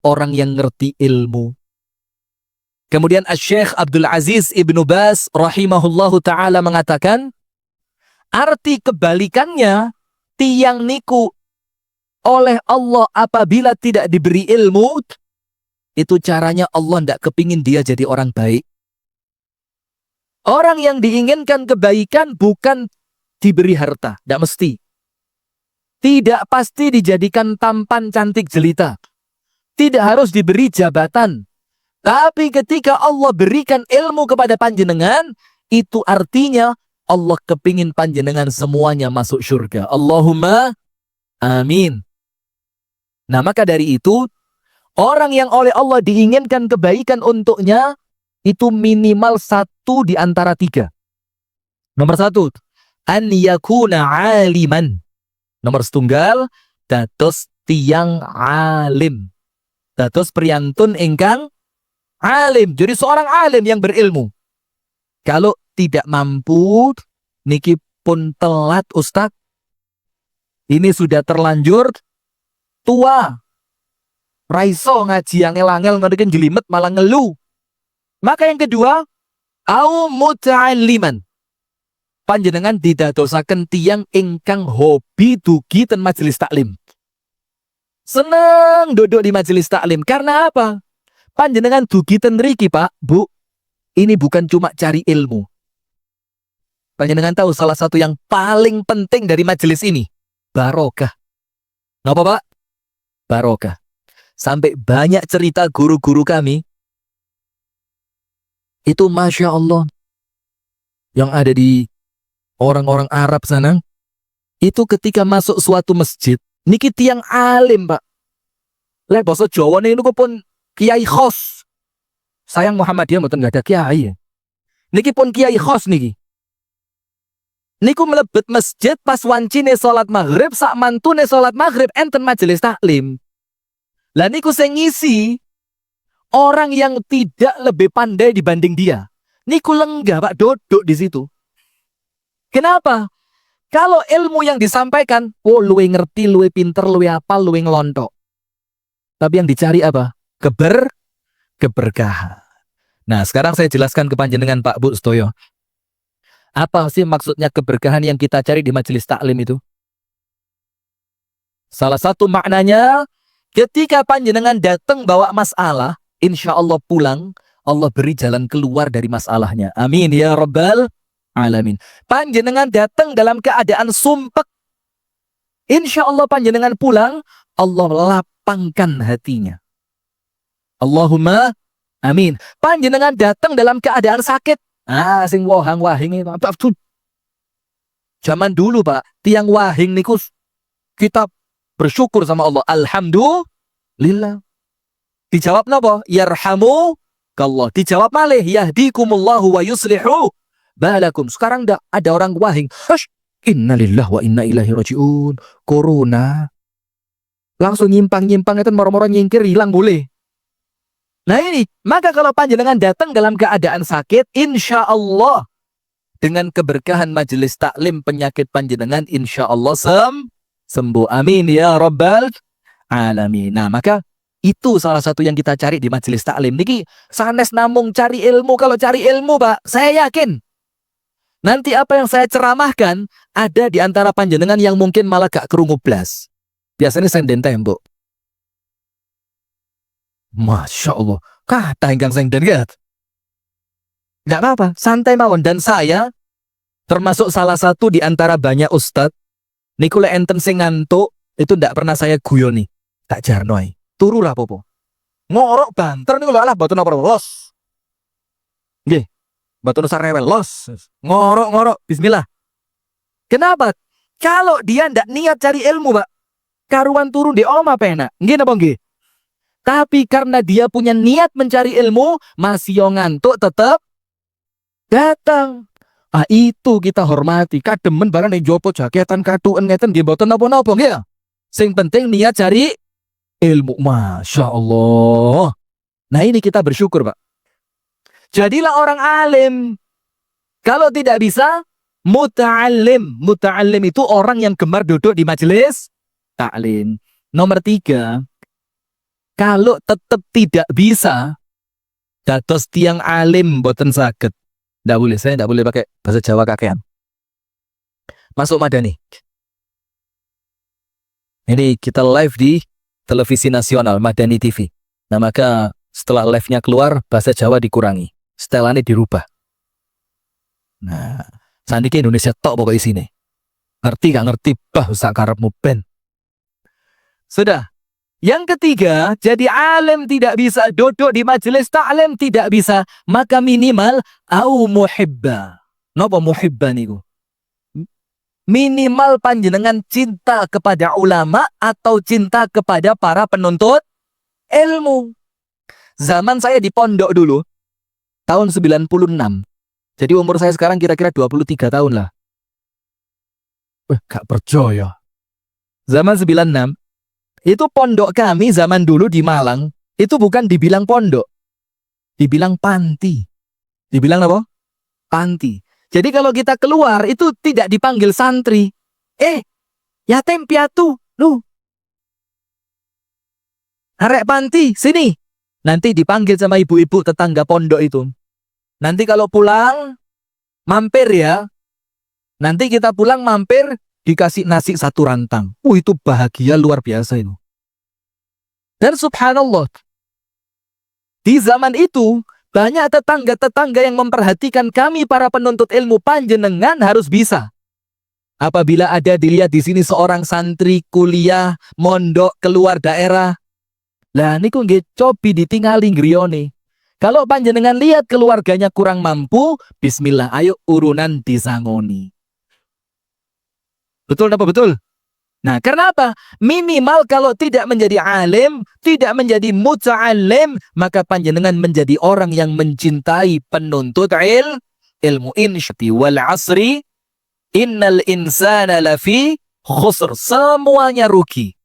orang yang ngerti ilmu. Kemudian Asy-Syaikh Abdul Aziz Ibnu Baz rahimahullahu ta'ala mengatakan, arti kebalikannya, tiang niku oleh Allah apabila tidak diberi ilmu, itu caranya Allah tidak kepingin dia jadi orang baik. Orang yang diinginkan kebaikan bukan diberi harta, tidak mesti. Tidak pasti dijadikan tampan cantik jelita. Tidak harus diberi jabatan. Tapi ketika Allah berikan ilmu kepada panjenengan, itu artinya Allah kepingin panjenengan semuanya masuk surga. Allahumma amin. Nah, maka dari itu, orang yang oleh Allah diinginkan kebaikan untuknya, itu minimal 1 di antara 3. Nomor 1, an yakuna aliman. Nomor setunggal, dados tiang alim. Dados priyantun ingkang alim. Jadi seorang alim yang berilmu. Kalau tidak mampu, niki pun telat Ustaz. Ini sudah terlanjur tua. Raiso ngaji yang angel ngerikan jelimet malah ngeluh. Maka yang kedua, au muta'alliman. Panjenengan didadosaken tiang ingkang hobi dugi ten majelis taklim. Senang duduk di majelis taklim. Karena apa? Panjenengan dugi ten mriki, Pak, Bu. Ini bukan cuma cari ilmu. Panjenengan tahu salah satu yang paling penting dari majelis ini? Barokah. Ngapa, Pak? Barokah. Sampai banyak cerita guru-guru kami, itu Masya Allah, yang ada di orang-orang Arab sana, itu ketika masuk suatu masjid, niki tiang alim, Pak. Lek basa Jawa niku pun kiai khos. Sayang Muhammadiyah mboten enggak ada kiai. Niki pun kiai khos niki. Niku mlebet masjid pas wancine salat maghrib, sak mantune salat maghrib enten majelis taklim. Lah niku sing ngisi orang yang tidak lebih pandai dibanding dia. Niku lenggah, Pak, duduk di situ. Kenapa? Kalau ilmu yang disampaikan, luwe ngerti, luwe pinter, luwe apal, luwe ngelontok. Tapi yang dicari apa? Keberkahan. Nah, sekarang saya jelaskan ke panjenengan Pak Bu Stoyo. Apa sih maksudnya keberkahan yang kita cari di majelis taklim itu? Salah satu maknanya, ketika panjenengan datang bawa masalah, insya Allah pulang, Allah beri jalan keluar dari masalahnya. Amin ya Rabbal alamin. Panjenengan datang dalam keadaan sumpek, insya Allah panjenengan pulang, Allah lapangkan hatinya. Allahumma amin. Panjenengan datang dalam keadaan sakit, sing wahing apa tuh? Zaman dulu, Pak, tiang wahing niku kita bersyukur sama Allah. Alhamdulillah. Dijawab napa? Yarhamukallah. Dijawab malih yahdikumullahu wa yuslihu balakum. Sekarang ada orang wahing. Innalillahi wa inna ilaihi rajiun. Corona. Langsung nyimpang-nyimpang itu moro-moro nyingkir hilang boleh. Nah ini, maka kalau panjenengan datang dalam keadaan sakit, insya Allah dengan keberkahan majelis taklim penyakit panjenengan insya Allah sembuh. Amin ya Rabbal alamin. Nah, maka itu salah satu yang kita cari di majelis taklim. Niki sanes namung cari ilmu. Kalau cari ilmu, Pak, saya yakin nanti apa yang saya ceramahkan ada di antara panjenengan yang mungkin malah gak kerungu blas. Biasanya senden tembok. Masya Allah, kata ingkang senden gat. Gak apa-apa, santai mawon. Dan saya termasuk salah satu di antara banyak ustadz. Niku lek enten sing ngantuk, itu ndak pernah saya guyoni. Tak jarnoi. Turu lah popo. Ngorok banter niku lho, alah mboten napa los. Nggih. Mboten usah rewel los. Ngorok bismillah. Kenapa? Kalau dia ndak niat cari ilmu, Pak, karuan turun di omah penak. Nggih napa nggih? Tapi karena dia punya niat mencari ilmu, masih yo ngantuk tetap datang. Itu kita hormati. Kademen barang yang jopo jaketan katuen ngeten nggih mboten napa-napa nggih. Sing penting niat cari ilmu. Masya Allah. Nah ini kita bersyukur, Pak. Jadilah orang alim. Kalau tidak bisa, muta'allim. Muta'allim itu orang yang gemar duduk di majelis taklim. Nomor 3, Kalau tetap tidak bisa, dados tiang alim boten saged. Nggak boleh, saya nggak boleh pakai bahasa Jawa kakean. Masuk Madani. Ini kita live di televisi nasional Madani TV. Nah maka setelah live-nya keluar, bahasa Jawa dikurangi, setelannya dirubah. Nah, sandiki Indonesia tok pokoknya sini. Ngerti gak ngerti bahasa karepmu ben. Sudah. Yang ketiga, jadi alim tidak bisa, duduk di majelis ta'lim tidak bisa, maka minimal au muhibba. Napa muhibba niku? Minimal panjenengan cinta kepada ulama atau cinta kepada para penuntut ilmu. Zaman saya di pondok dulu, tahun 96. Jadi umur saya sekarang kira-kira 23 tahun lah. Gak percaya. Zaman 96, itu pondok kami zaman dulu di Malang, itu bukan dibilang pondok, dibilang panti. Dibilang apa? Panti. Jadi kalau kita keluar, itu tidak dipanggil santri. Yatim piatu, lu. Arek panti, sini. Nanti dipanggil sama ibu-ibu tetangga pondok itu. Nanti kalau pulang, mampir ya. Nanti kita pulang mampir, dikasih nasi satu rantang. Itu bahagia luar biasa itu. Dan subhanallah, di zaman itu banyak tetangga-tetangga yang memperhatikan kami para penuntut ilmu, panjenengan harus bisa. Apabila ada dilihat di sini seorang santri kuliah, mondok keluar daerah, lah niku nggih cobi ditingali griyone. Kalau panjenengan lihat keluarganya kurang mampu, bismillah, ayo urunan disangoni. Betul apa betul? Nah, karena apa? Minimal kalau tidak menjadi alim, tidak menjadi muta'alim, maka panjenengan menjadi orang yang mencintai penuntut ilmu. Insyati wal asri, innal insana lafi khusr. Semuanya rugi.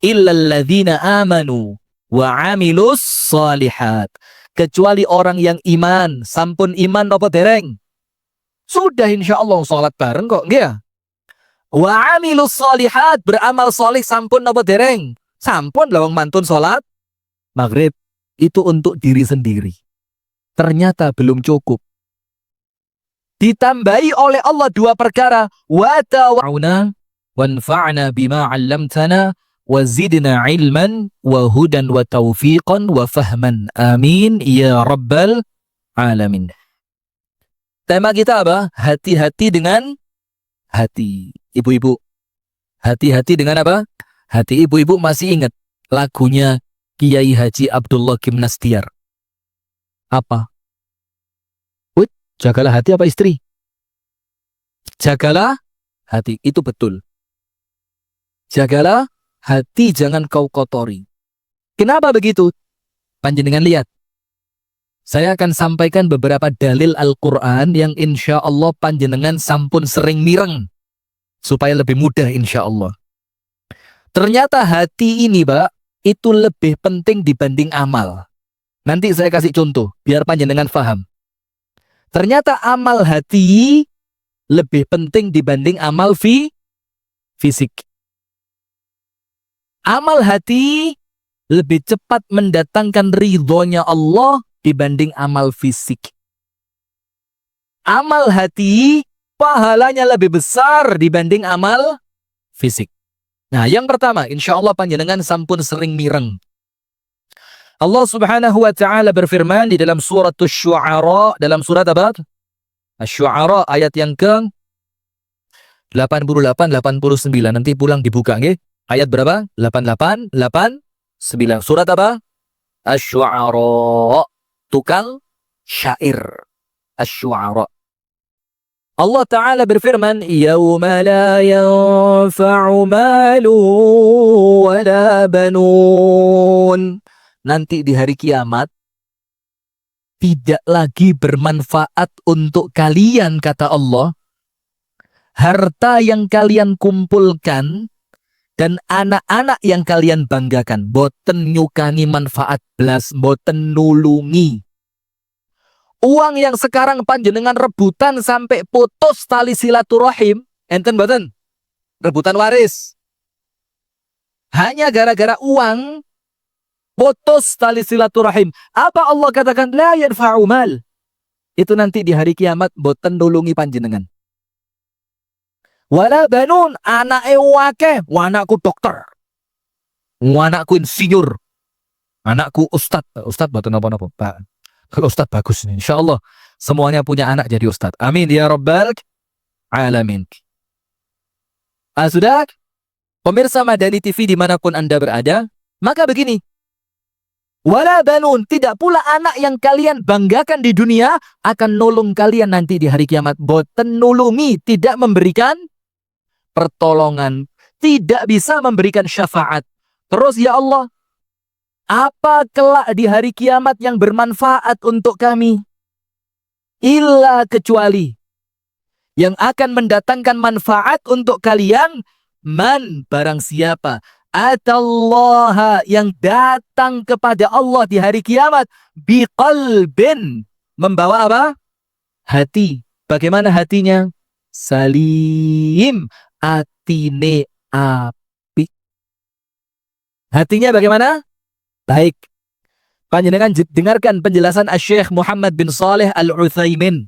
Illal ladzina amanu wa amilus salihat. Kecuali orang yang iman. Sampun iman apa dereng? Sudah insya Allah sholat bareng kok, nggih. Wa amilus sholihat, beramal solih sampun apa dereng? Sampun lawang mantun sholat maghrib. Itu untuk diri sendiri. Ternyata belum cukup. Ditambahi oleh Allah dua perkara. Wa tawa'una wanfa'na bima 'allamtana wa zidna ilman wa hudan wa taufiqan wa fahman. Amin ya rabbal alamin. Tema kita apa? Hati-hati dengan hati. Ibu-ibu, hati-hati dengan apa? Hati. Ibu-ibu masih ingat lagunya Kiai Haji Abdullah Gimnastiar? Apa? Jagalah hati apa istri? Jagalah hati, itu betul. Jagalah hati, jangan kau kotori. Kenapa begitu? Panjenengan lihat. Saya akan sampaikan beberapa dalil Al-Quran yang insya Allah panjenengan sampun sering mireng. Supaya lebih mudah insya Allah. Ternyata hati ini, Pak, itu lebih penting dibanding amal. Nanti saya kasih contoh, biar panjenengan paham. Ternyata amal hati lebih penting dibanding amal fisik. Amal hati lebih cepat mendatangkan ridhonya Allah dibanding amal fisik. Amal hati pahalanya lebih besar dibanding amal fisik. Nah, yang pertama, insya Allah panjenengan sampun sering mireng. Allah Subhanahu wa Ta'ala berfirman di dalam surat Asy-Syu'ara, dalam surat apa? Asy-Syu'ara ayat yang ke 88 89. Nanti pulang dibuka nggih. Ayat berapa? 88 89. Surat apa? Asy-Syu'ara. Tukang syair. Asy-Syu'ara. Allah Ta'ala berfirman, Yawma la yanfa'u malu wa la banun. Nanti di hari kiamat, tidak lagi bermanfaat untuk kalian, kata Allah, harta yang kalian kumpulkan dan anak-anak yang kalian banggakan. Boten nyukani manfaat belas, boten nulungi. Uang yang sekarang panjenengan rebutan sampai putus tali silaturahim, enten boten? Rebutan waris. Hanya gara-gara uang, putus tali silaturahim. Apa Allah katakan? La yanfa'u mal. Itu nanti di hari kiamat boten nulungi panjenengan. Wala banun, anake wake, anakku dokter, anakku insinyur, anakku ustad, ustad boten napa-napa, Pak. Kalau ustad bagus nih, insyaallah semuanya punya anak jadi ustad. Amin ya rabbal alamin. Sudah, pemirsa Madani TV dimanapun Anda berada, maka begini. Wala banun, tidak pula anak yang kalian banggakan di dunia akan nolong kalian nanti di hari kiamat. Boten nulungi, tidak memberikan pertolongan, tidak bisa memberikan syafaat. Terus ya Allah, apa kelak di hari kiamat yang bermanfaat untuk kami? Illa kecuali yang akan mendatangkan manfaat untuk kalian, man barang siapa atallaha yang datang kepada Allah di hari kiamat biqalbin, membawa apa? Hati. Bagaimana hatinya? Salim, atine api. Hatinya bagaimana? Baik. Panjenengan dengarkan penjelasan Syekh Muhammad bin Shalih Al-Utsaimin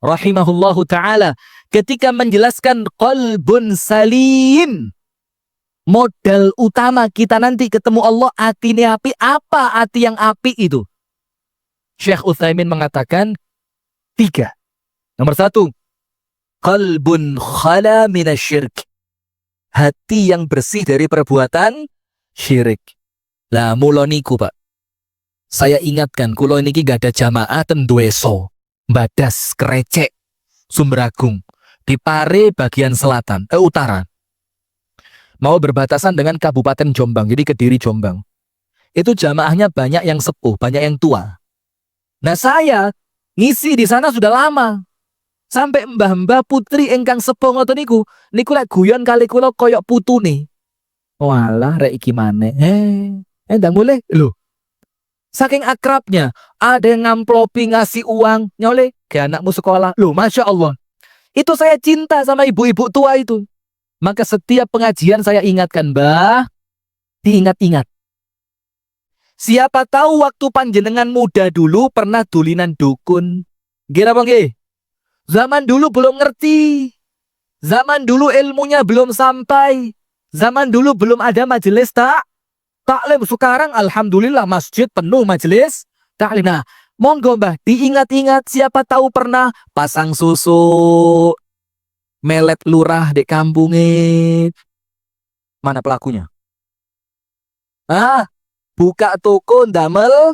rahimahullahu taala ketika menjelaskan qalbun salim. Modal utama kita nanti ketemu Allah atine api. Apa hati yang api itu? Syekh Utsaimin mengatakan 3. Nomor 1, qalbun khala minasyirk. Hati yang bersih dari perbuatan syirik. Lah mula niku, Pak. Saya ingatkan kula niki gak ada jamaah ten Dweso, Badas, Krecek, Sumbragung, di Pare bagian selatan, utara. Mau berbatasan dengan Kabupaten Jombang, jadi Kediri Jombang. Itu jamaahnya banyak yang sepuh, banyak yang tua. Nah saya ngisi di sana sudah lama. Sampai mbah-mbah putri engkang sepuh ngoten niku lek guyon kali kula koyok putune. Walah rek iki maneh. Ndang boleh lho. Saking akrabnya, ada yang ngamplopi ngasih uang, nyole ke anakmu sekolah. Loh, Masya Allah. Itu saya cinta sama ibu-ibu tua itu. Maka setiap pengajian saya ingatkan, Mbah, diingat-ingat. Siapa tahu waktu panjenengan muda dulu pernah dulinan dukun. Gila apa nggih? Zaman dulu belum ngerti. Zaman dulu ilmunya belum sampai. Zaman dulu belum ada majelis taklim. Sekarang alhamdulillah masjid penuh majelis taklim. Nah, monggo Mbah diingat-ingat, siapa tahu pernah pasang susu melet lurah di kampungnya. Mana pelakunya? Buka toko ndamel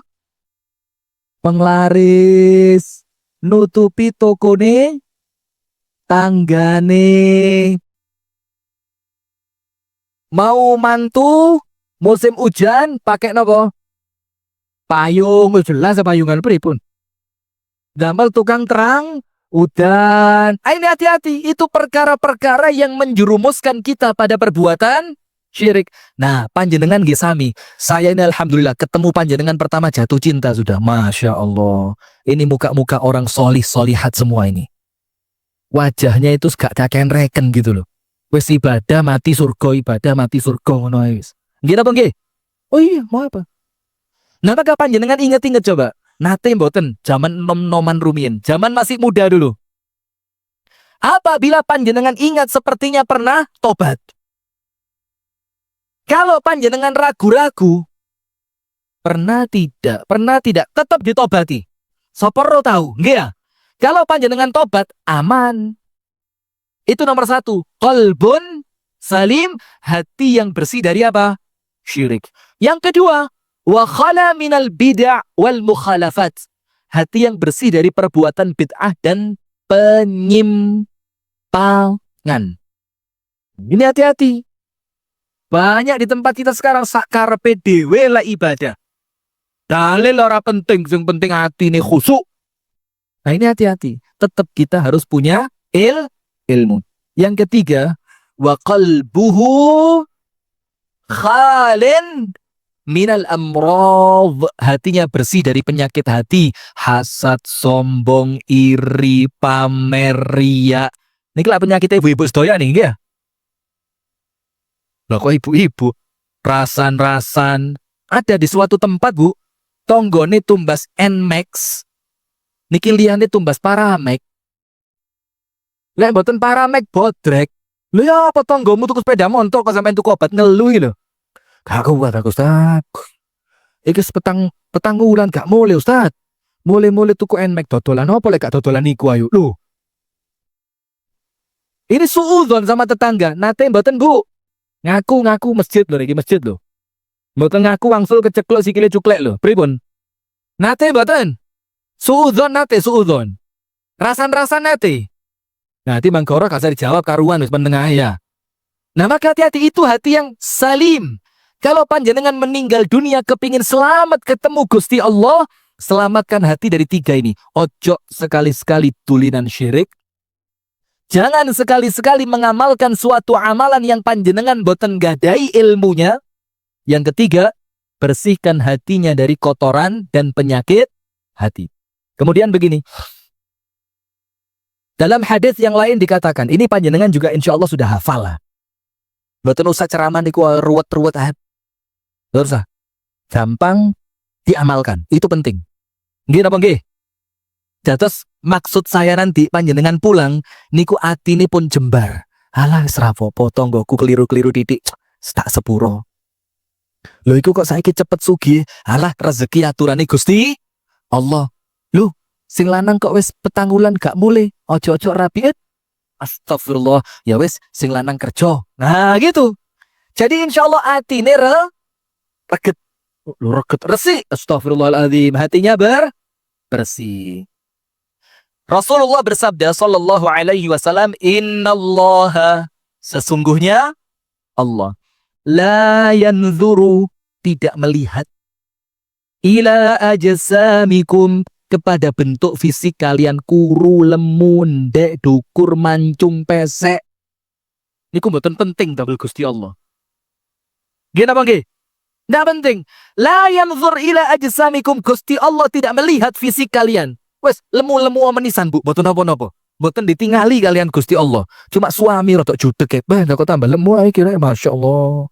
penglaris, nutupi toko nih tanggane. Mau mantu musim hujan pakai nopo? Payung, jelas payungan pripun. Damel tukang terang, udan. Ini hati-hati, itu perkara-perkara yang menjerumuskan kita pada perbuatan syirik. Nah, panjenengan nggih sami. Saya ini alhamdulillah ketemu panjenengan pertama jatuh cinta sudah. Masya Allah. Ini muka-muka orang solih solihat semua ini. Wajahnya itu gak kaken reken gitu loh. Wes ibadah mati surga, ibadah mati surga ngono wis. Nggih apa nggih? Oh iya, mau apa? Nah, maka panjenengan inget-inget coba. Nate mboten zaman nom-noman rumiyin, zaman masih muda dulu. Apabila panjenengan ingat sepertinya pernah tobat. Kalau panjenengan ragu-ragu, pernah tidak, tetap ditobati. Soporo tahu, nggih ya? Kalau panjenengan tobat, aman. Itu nomor 1. Qalbun salim, hati yang bersih dari apa? Syirik. Yang kedua, wa khala minal bid'ah wal mukhalafat. Hati yang bersih dari perbuatan bid'ah dan penyimpangan. Ini hati-hati. Banyak di tempat kita sekarang sakarepe dhewe lah ibadah. Dalil ora penting, yang penting hati ini khusyuk. Nah ini hati-hati. Tetap kita harus punya ilmu. Yang ketiga, wa qalbuhu khalin minal amradh. Hatinya bersih dari penyakit hati, hasad, sombong, iri, pamer, riya. Niki lah penyakit ibu-ibu sedaya nih ya. Lah kok ibu-ibu rasan-rasan Ada di suatu tempat, Bu, tonggone tumbas Nmax, niki liyane tumbas Paramek. Lek mboten Paramek bodrek. Lho ya apa tonggomu tuku sepeda motor kok sampean tuku obat ngelu iki lho. Gak kuat aku, Ustaz. Iki petang petang wulan gak mulai, Ustaz. Mulai-mulai tuku Nmax dodolan apa lek gak dodolan niku ayo. Lho. Ini suudzon sama tetangga. Nate mboten, Bu. Ngaku-ngaku masjid lho iki masjid lho. Mboten ngaku wangsul kecekluk sikile cuklek lho. Pripun? Nate mboten. Suudzon nate suudzon. Rasan-rasan nate. Nah, di Manggoro gak usah dijawab karuan wis menengah ya. Nah, maka hati-hati, itu hati yang salim. Kalau panjenengan meninggal dunia kepingin selamat ketemu Gusti Allah, selamatkan hati dari 3 ini. Ojo sekali-sekali tulinan syirik. Jangan sekali-sekali mengamalkan suatu amalan yang panjenengan boten gadai ilmunya. Yang ketiga, bersihkan hatinya dari kotoran dan penyakit hati. Kemudian begini. Dalam hadis yang lain dikatakan, ini panjenengan juga insya Allah sudah hafal lah. Boten usah ceramah niku ruwet-ruwet ah. Boten usah. Gampang diamalkan. Itu penting. Nggih napa nggih? Dados maksud saya nanti panjenengan pulang niku atine pun jembar. Alah wis rapopo tonggoku keliru-keliru titik. Tak sepuro. Lho iku kok saiki cepet sugih. Alah rezeki aturane Gusti Allah. Lho sing lanang kok wis petang wulan gak mulai. Ojo-ojo rapiet. Astagfirullah. Ya wis sing lanang kerja. Nah gitu. Jadi insya Allah atine reget. Lho reget resik. Astagfirullahaladzim. Hatinya bersih. Rasulullah bersabda sallallahu alaihi wasallam, innallaha, sesungguhnya Allah, la yanzuru, tidak melihat, ila ajsamikum, kepada bentuk fisik kalian, kuru, lemu, ndek, dukur, mancung, pesek. Niku mboten penting double Gusti Allah. Nggih napa nggih? Nggak penting. La yanzur ila ajsamikum, Gusti Allah tidak melihat fisik kalian. Wes lemu-lemu menisan, Bu, mboten napa-napa. Mboten ditingali kalian Gusti Allah. Cuma suami rodok judeg bah kok tambah lemu ae kira Masya Allah.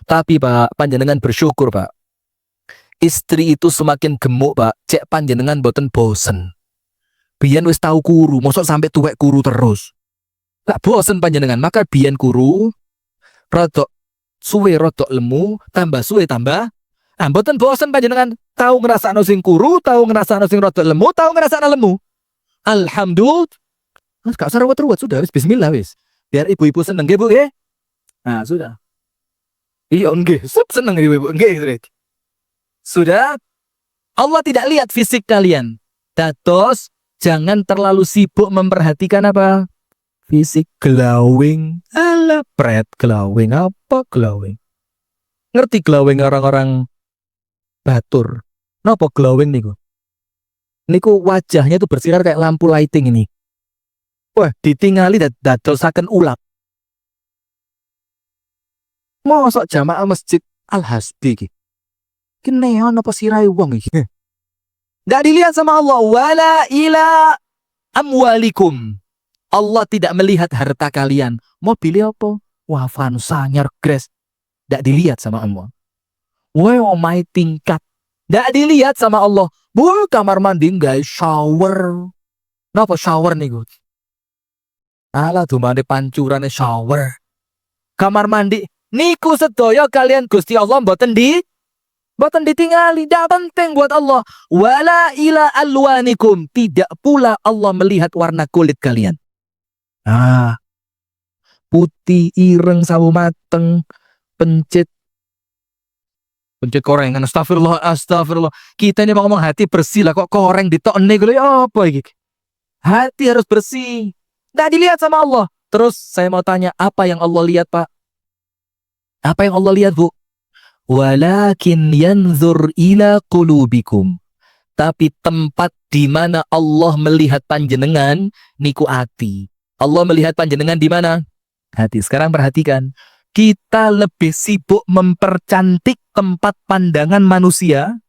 Tapi Pak, panjenengan bersyukur, Pak. Istri itu semakin gemuk, Pak, cek panjenengan mboten bosen. Biyen wis tahu kuru, mosok sampai tuwek kuru terus. Gak bosen panjenengan, maka biyen kuru rodok suwe rodok lemu, tambah suwe tambah. Mboten bosen panjenengan tahu ngrasakno sing kuru, tahu ngrasakno sing rodok lemu, tahu ngrasakno lemu. Alhamdulillah. Gak usah ruwet-ruwet, sudah wis bismillah wis. Biar ibu-ibu seneng nggih, Bu, nggih. Nah, sudah. Iya nggih, seneng ibu-ibu nggih. Sudah. Allah tidak lihat fisik kalian. Dados jangan terlalu sibuk memperhatikan apa? Fisik glowing. Alah, pret glowing apa glowing? Ngerti glowing orang-orang Batur. Napa glowing niku? Niku wajahnya tuh bersinar kayak lampu lighting ini. Wah, ditingali dadosaken ulap. Mosok jamaah masjid Al-Hasbi iki. Ki neon apa sirahe wong iki? Nggak dilihat sama Allah. Wala ila amwalikum. Allah tidak melihat harta kalian. Mobilnya apa? Wah, Avanza, Gres. Nggak dilihat sama Allah. Wah, omai tingkat. Nggak dilihat sama Allah. Bu, kamar mandi nggak shower. Napa shower nih, Gus? Alah, tuh mandi pancurannya shower. Kamar mandi. Niku sedaya kalian Gusti Allah mboten ditingali. Nggak penting buat Allah. Wala ila alwanikum. Tidak pula Allah melihat warna kulit kalian. Putih, ireng, sawo mateng, pencit korengan. Astagfirullah. Kita ini mau ngomong hati bersih lah, kok koreng ditokne gitu ya apa iki? Hati harus bersih. Nggak dilihat sama Allah. Terus saya mau tanya, apa yang Allah lihat, Pak? Apa yang Allah lihat, Bu? Walakin yanzur ila qulubikum. Tapi tempat di mana Allah melihat panjenengan niku hati. Allah melihat panjenengan di mana? Hati. Sekarang perhatikan. Kita lebih sibuk mempercantik tempat pandangan manusia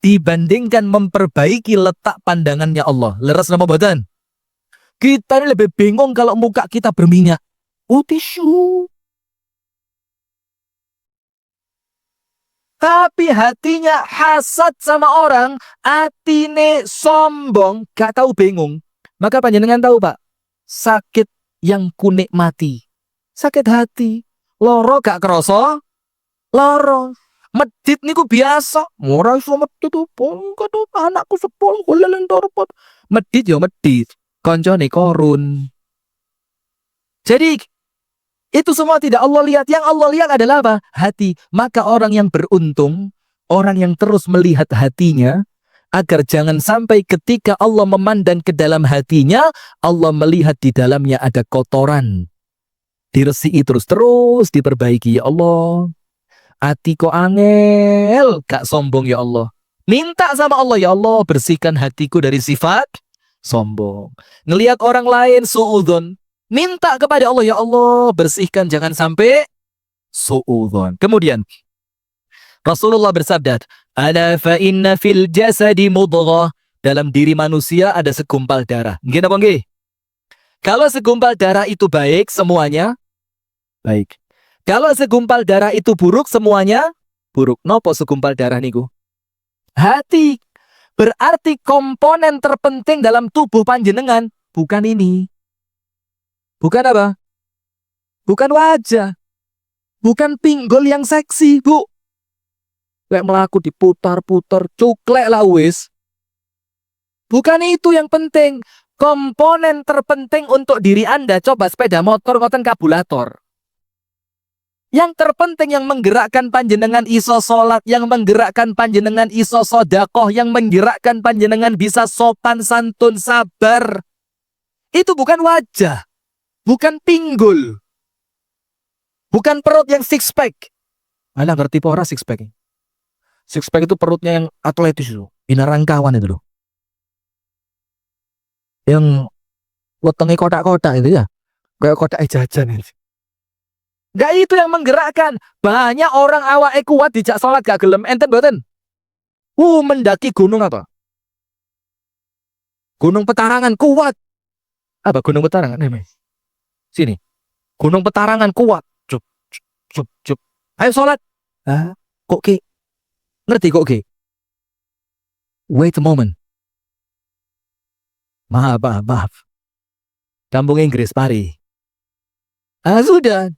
dibandingkan memperbaiki letak pandangannya Allah. Leres nama badan. Kita ini lebih bingung kalau muka kita berminyak. Oh, tisu. Tapi hatinya hasad sama orang, atine sombong, gak tahu bingung. Maka panjenengan tahu Pak, sakit yang kunikmati, sakit hati, loro gak kroso, loro. Medit niku biasa, ora iso medit tuh, anakku sepol kulelen torpot. Medit ya medit, koncone korun. Jadi itu semua tidak Allah lihat. Yang Allah lihat adalah apa? Hati. Maka orang yang beruntung, orang yang terus melihat hatinya, agar jangan sampai ketika Allah memandang ke dalam hatinya, Allah melihat di dalamnya ada kotoran. Diresiki terus diperbaiki. Ya Allah, hati kok angel, gak sombong ya Allah. Minta sama Allah, ya Allah bersihkan hatiku dari sifat sombong. Ngelihat orang lain suudzon, minta kepada Allah, ya Allah bersihkan jangan sampai suudzon. Kemudian Rasulullah bersabda, "Ala fa inna fil jasadi mudghah." Dalam diri manusia ada segumpal darah. Nggih napa nggih? Kalau segumpal darah itu baik, semuanya baik. Kalau segumpal darah itu buruk, semuanya buruk. Nopo segumpal darah niku? Hati. Berarti komponen terpenting dalam tubuh panjenengan bukan ini. Bukan apa? Bukan wajah. Bukan pinggul yang seksi, Bu. Lek melaku diputar-putar, cuklek lah wis. Bukan itu yang penting. Komponen terpenting untuk diri Anda, coba sepeda motor ngoten kabulator. Yang terpenting yang menggerakkan panjenengan iso sholat, yang menggerakkan panjenengan iso sodakoh, yang menggerakkan panjenengan bisa sopan santun sabar. Itu bukan wajah, bukan pinggul, bukan perut yang six pack. Anda ngerti pora six pack? Six pack itu perutnya yang atletis itu, inarangkawan itu loh. Yang wetenge kotak-kotak itu ya, kayak kotak jajan itu. Gak itu yang menggerakkan. Banyak orang awake kuat dijak sholat gak gelem. Enten boten? Mendaki gunung apa? Gunung Petarangan kuat. Apa gunung Petarangan? Sini. Gunung Petarangan kuat. Cup, cup, cup. Ayo sholat. Kok ki? Ngerti kok ki? Wait a moment. Maaf. Kampung Inggris, pari. Sudah.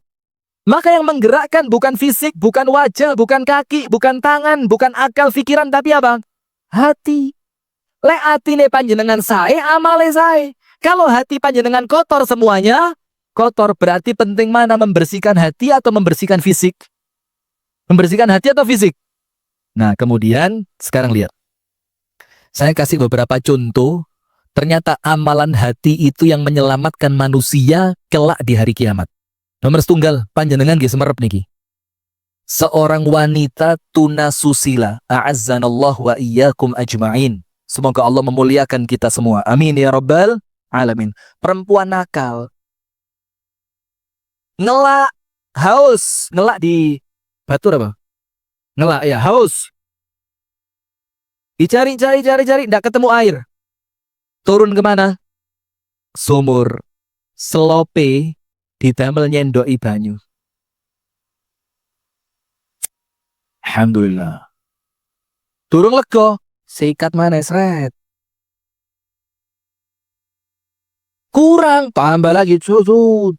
Maka yang menggerakkan bukan fisik, bukan wajah, bukan kaki, bukan tangan, bukan akal, pikiran, tapi apa? Hati. Lek atine panjenengan sae, amale sae. Kalau hati panjenengan kotor semuanya, kotor berarti penting mana membersihkan hati atau membersihkan fisik? Membersihkan hati atau fisik? Nah, kemudian sekarang lihat. Saya kasih beberapa contoh. Ternyata amalan hati itu yang menyelamatkan manusia kelak di hari kiamat. Nomor setunggal, panjenengan nggih semerep niki. Seorang wanita tunasusila, a'azzanallahu wa iyyakum ajma'in. Semoga Allah memuliakan kita semua. Amin ya rabbal alamin. Perempuan nakal. Ngelak, haus, ngelak di batur apa? Ngelak ya, haus. Dicari, enggak ketemu air. Turun kemana? Sumur. Selope didamel nyendoki banyu. Alhamdulillah. Durung lega, sikat mana sret. Kurang, tambah lagi susu.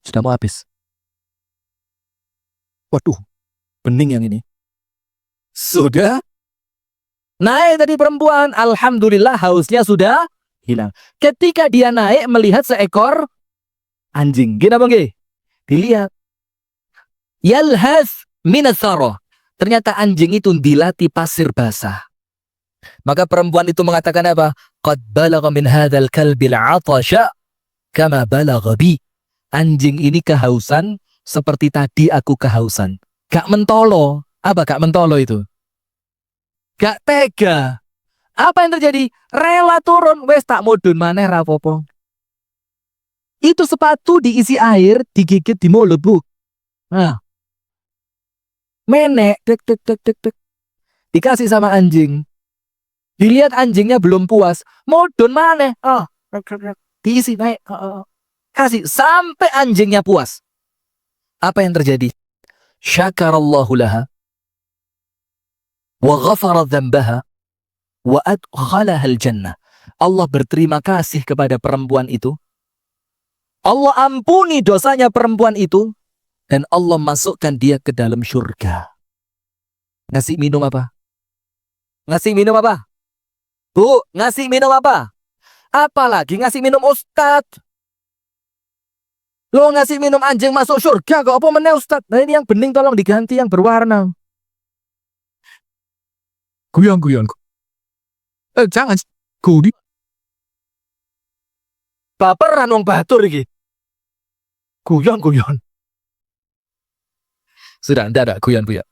Sudah mau habis. Waduh, bening yang ini. Sudah naik tadi perempuan, alhamdulillah hausnya sudah hilang. Ketika dia naik melihat seekor anjing. Gini apa nggih? Dilihat. Yalhas minasara. Ternyata anjing itu dilati pasir basah. Maka perempuan itu mengatakan apa? Qad balagha min hadzal kalbil 'atasha kama balagha bi. Anjing ini kehausan seperti tadi aku kehausan. Gak mentolo. Apa gak mentolo itu? Gak tega. Apa yang terjadi? Rela turun. Wes tak mudun maneh rapopo. Itu sepatu diisi air, digigit di mulut, Bu. Nah. Menek, tek. Dikasih sama anjing. Dilihat anjingnya belum puas. Mudun maneh. Diisi naik. Kasih sampai anjingnya puas. Apa yang terjadi? syakarallahu laha wa ghafara dzambaha wa adkhalaha al-jannah. Allah berterima kasih kepada perempuan itu. Allah ampuni dosanya perempuan itu dan Allah masukkan dia ke dalam surga. Ngasih minum apa? Ngasih minum apa? Bu, ngasih minum apa? Apalagi ngasih minum ustadz. Lo ngasih minum anjing masuk surga kok apa meneh ustadz? Nah ini yang bening tolong diganti yang berwarna. Guyon. Jangan. Gudi. Baperan wong batur iki. Guyon. Sudah, tidak guyon Bu ya.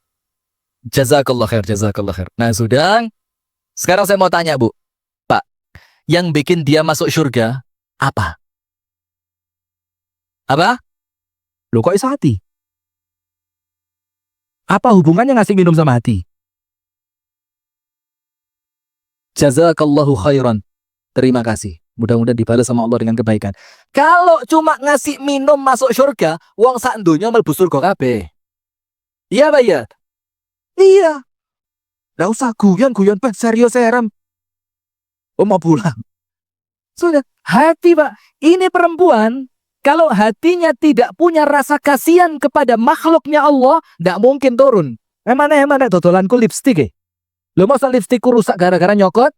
Jazakallah khair. Nah sudah. Sekarang saya mau tanya Bu. Pak, yang bikin dia masuk surga apa? Apa? Loh kok bisa hati? Apa hubungannya ngasih minum sama hati? Jazakallahu khairan. Terima kasih. Mudah-mudahan dibalas sama Allah dengan kebaikan. Kalau cuma ngasih minum masuk surga, wong sak donya mlebu surga kabeh. Iya, Pak ya? Iya. Gak usah guyon, serius serem. Mau pulang. Sudah, hati Pak. Ini perempuan, kalau hatinya tidak punya rasa kasihan kepada makhluknya Allah, tidak mungkin turun. Emang dodolanku lipstik ya? Lo masa lipstikku rusak gara-gara nyokot?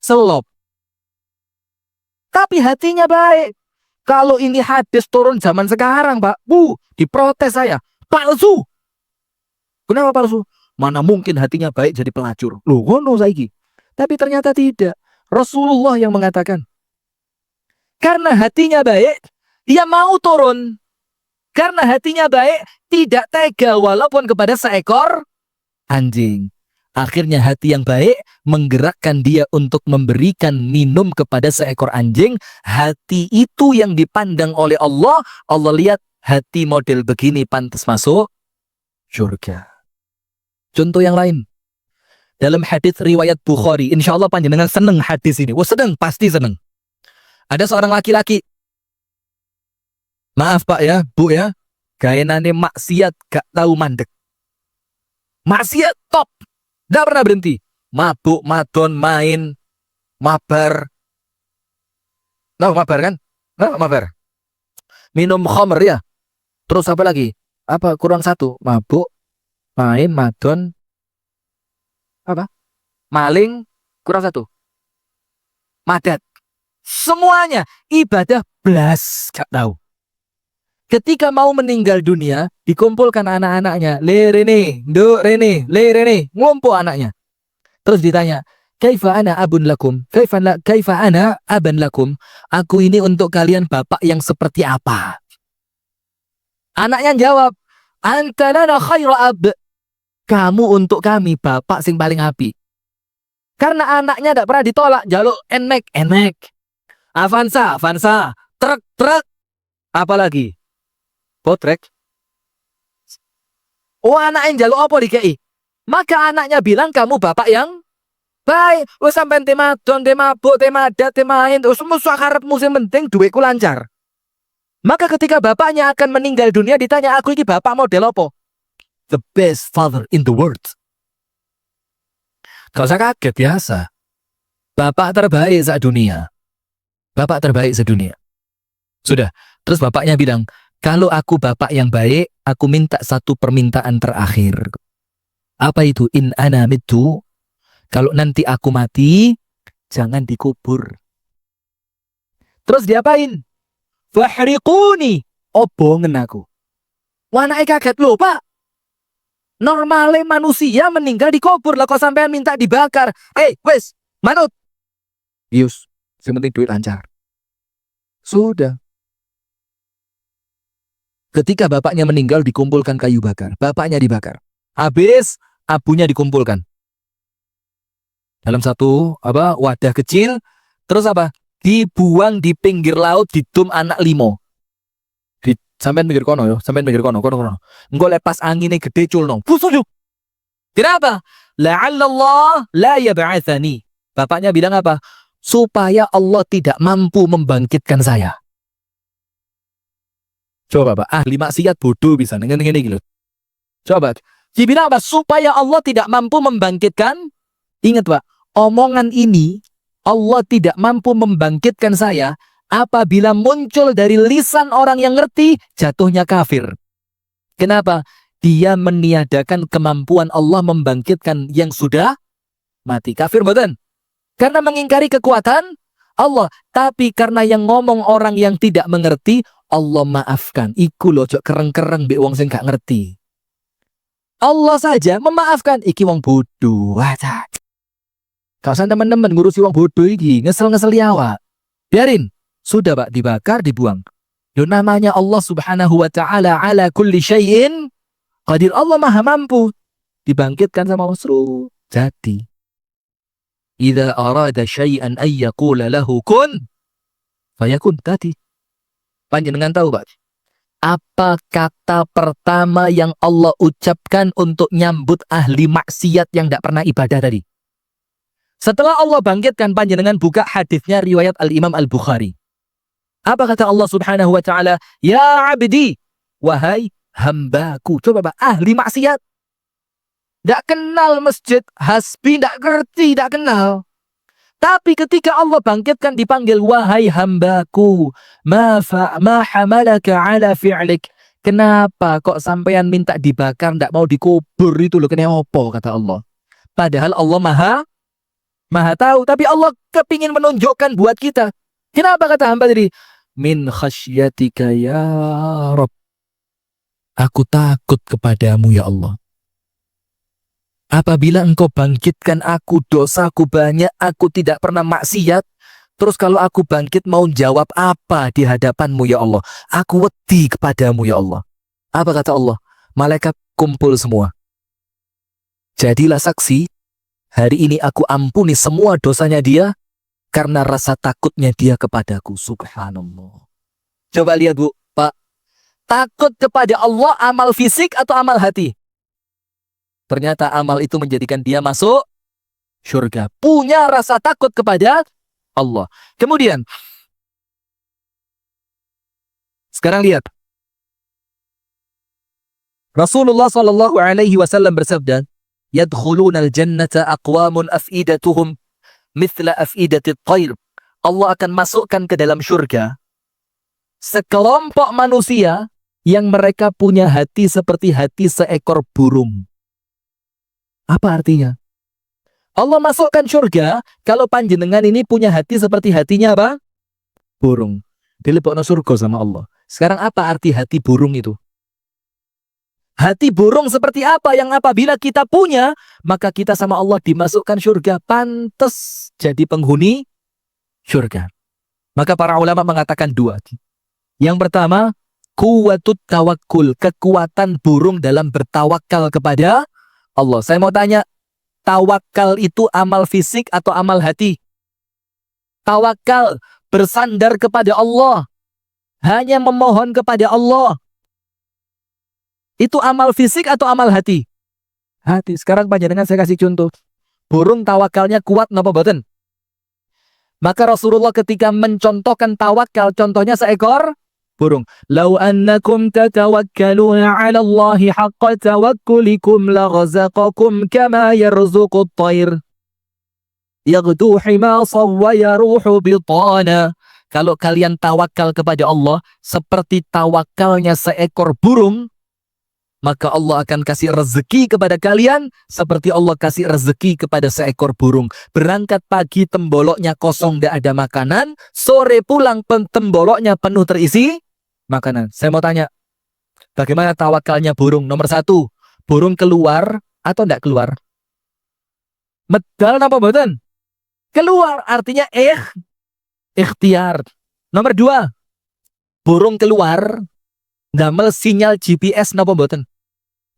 Selop. Tapi hatinya baik. Kalau ini hadis turun zaman sekarang Pak, Bu, diprotes saya. Palsu. Kenapa palsu? Mana mungkin hatinya baik jadi pelacur. Loh, ngono saiki. Tapi ternyata tidak. Rasulullah yang mengatakan. Karena hatinya baik, dia mau turun. Karena hatinya baik, tidak tega walaupun kepada seekor anjing. Akhirnya hati yang baik menggerakkan dia untuk memberikan minum kepada seekor anjing. Hati itu yang dipandang oleh Allah. Allah lihat hati model begini pantas masuk surga. Contoh yang lain. Dalam hadis riwayat Bukhari. Insya Allah panjenengan seneng hadis ini. Wah seneng, pasti seneng. Ada seorang laki-laki. Maaf Pak ya, Bu ya. Gaenane maksiat gak tahu mandek. Maksiat top. Nggak pernah berhenti. Mabuk, madon, main, mabar. Mabar kan? Mabar. Minum khamr ya. Terus apa lagi? Apa kurang satu? Mabuk, main, madon. Apa? Maling, kurang satu. Madat. Semuanya ibadah blas gak tahu. Ketika mau meninggal dunia, dikumpulkan anak-anaknya. Le Rene, do Rene, le Rene, ngumpul anaknya. Terus ditanya, kaifa ana abun lakum? Kaifa ana aban lakum? Aku ini untuk kalian bapak yang seperti apa? Anaknya jawab, anta lana khaira ab. Kamu untuk kami bapak sing paling api. Karena anaknya tidak pernah ditolak, jaluk enek. Avanza, truk. Apalagi? Potrek. Oh anaknya jaluk apa dikei? Maka anaknya bilang kamu bapak yang baik. Wes sampean temadon, temabuk, temadat, temain. Semua sakarep musim penting duitku lancar. Maka ketika bapaknya akan meninggal dunia ditanya aku ini bapak model apa? The best father in the world. Gak usah kaget, biasa. Bapak terbaik sedunia. Bapak terbaik sedunia. Sudah. Terus bapaknya bilang, kalau aku bapak yang baik, aku minta satu permintaan terakhir. Apa itu? In ana mitu. Kalau nanti aku mati, jangan dikubur. Terus diapain? Fahriquni. Obongen aku. Wanake kaget loh Pak. Normalnya manusia meninggal dikubur. Lah kok sampean minta dibakar. Wes, manut. Yus, yang penting duit lancar. Sudah. Ketika bapaknya meninggal dikumpulkan kayu bakar. Bapaknya dibakar. Habis abunya dikumpulkan. Dalam satu wadah kecil. Terus apa? Dibuang di pinggir laut di dum anak limo. Sampai mikir kono yo, kono. Engko lepas anginnya gede culno. Busuk. Kenapa? La'allallah la yab'atsani. Bapaknya bilang apa? Supaya Allah tidak mampu membangkitkan saya. Coba Pak, ahli maksiat bodoh bisa ngene iki lho. Coba. Dibilang apa? Supaya Allah tidak mampu membangkitkan. Ingat Pak, omongan ini Allah tidak mampu membangkitkan saya apabila muncul dari lisan orang yang ngerti, jatuhnya kafir. Kenapa? Dia meniadakan kemampuan Allah membangkitkan yang sudah mati. Kafir betul. Karena mengingkari kekuatan Allah. Tapi karena yang ngomong orang yang tidak mengerti, Allah maafkan. Iku loh jok kereng-kereng be wong sing gak ngerti. Allah saja memaafkan. Iki wong bodoh. Wajah. Kau san teman-teman ngurusi wong bodoh iki, ngesel-ngesel awak. Biarin. Sudah Pak, dibakar, dibuang. Yo namanya Allah Subhanahu wa taala ala kulli syai'in qadir. Allah Maha mampu. Dibangkitkan sama wasru. Jadi idza arada syai'an ay yaqula lahu kun fayakun. Tadi panjenengan tahu Pak, apa kata pertama yang Allah ucapkan untuk nyambut ahli maksiat yang tidak pernah ibadah tadi? Setelah Allah bangkitkan, panjenengan buka hadisnya riwayat Al-Imam Al-Bukhari. Apa kata Allah Subhanahu wa taala? Ya abdi, wahai hambaku. Coba Pak, ahli maksiat. Tidak kenal masjid, hasbi, tidak ngerti, tidak kenal. Tapi ketika Allah bangkitkan dipanggil, wahai hambaku, ma hamalaka ala fi'lik. Kenapa kok sampean minta dibakar, tidak mau dikubur itu loh, kena opo kata Allah. Padahal Allah maha tahu, tapi Allah kepingin menunjukkan buat kita. Kenapa kata hamba tadi? Min khasyatika ya Rabb. Aku takut kepadamu ya Allah. Apabila engkau bangkitkan aku, dosaku banyak, aku tidak pernah maksiat. Terus kalau aku bangkit mau jawab apa di hadapanmu ya Allah? Aku wedi kepadamu ya Allah. Apa kata Allah? Malaikat kumpul semua. Jadilah saksi, hari ini aku ampuni semua dosanya dia, karena rasa takutnya dia kepadaku. Subhanallah. Coba lihat Bu, Pak. Takut kepada Allah amal fisik atau amal hati? Ternyata amal itu menjadikan dia masuk surga. Punya rasa takut kepada Allah. Kemudian, sekarang lihat. Rasulullah Shallallahu Alaihi Wasallam bersabda, "Yadkhuluna al-jannata aqwamun afidatuhum mithla afidatit tayr." Allah akan masukkan ke dalam surga sekelompok manusia yang mereka punya hati seperti hati seekor burung. Apa artinya? Allah masukkan surga kalau panjenengan ini punya hati seperti hatinya apa? Burung. Dilebokno surga sama Allah. Sekarang apa arti hati burung itu? Hati burung seperti apa yang apabila kita punya, maka kita sama Allah dimasukkan surga. Pantes jadi penghuni surga. Maka para ulama mengatakan dua. Yang pertama, kuwatut tawakkul, kekuatan burung dalam bertawakal kepada Allah. Saya mau tanya, tawakal itu amal fisik atau amal hati? Tawakal, bersandar kepada Allah, hanya memohon kepada Allah. Itu amal fisik atau amal hati? Hati. Sekarang panjenengan saya kasih contoh. Burung tawakalnya kuat napa boten? Maka Rasulullah ketika mencontohkan tawakal, contohnya seekor burung. Lau annakum tatawakkaluna 'ala Allahi haqqa tawakkulikum laghazaqakum kama yarzuqut tayr yaghdu himasan wa yaruhu bitana. Kalau kalian tawakal kepada Allah seperti tawakalnya seekor burung, maka Allah akan kasih rezeki kepada kalian seperti Allah kasih rezeki kepada seekor burung. Berangkat pagi temboloknya kosong, tidak ada makanan. Sore pulang temboloknya penuh terisi makanan. Saya mau tanya, bagaimana tawakalnya burung? Nomor satu, burung keluar atau tidak keluar? Medal apa boten? Keluar, artinya ikhtiar. Nomor dua, burung keluar, damel sinyal GPS napa boten?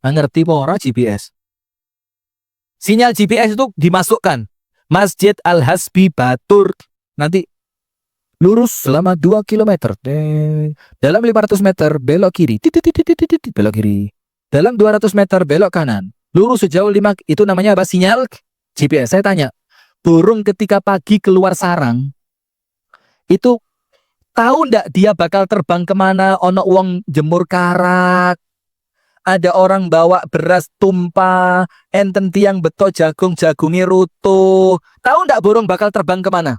Ngerti apa ora GPS? Sinyal GPS itu dimasukkan. Masjid Al-Hasbi Batur. Nanti lurus selama 2 km. Dalam 500 meter belok kiri. Belok kiri. Dalam 200 meter belok kanan. Lurus sejauh 5. Itu namanya apa? Sinyal GPS. Saya tanya, burung ketika pagi keluar sarang, itu tahu ndak dia bakal terbang kemana? Ono uang jemur karak, ada orang bawa beras tumpah, enten tiang beto jagung-jagungnya rutuh. Tahu ndak burung bakal terbang kemana?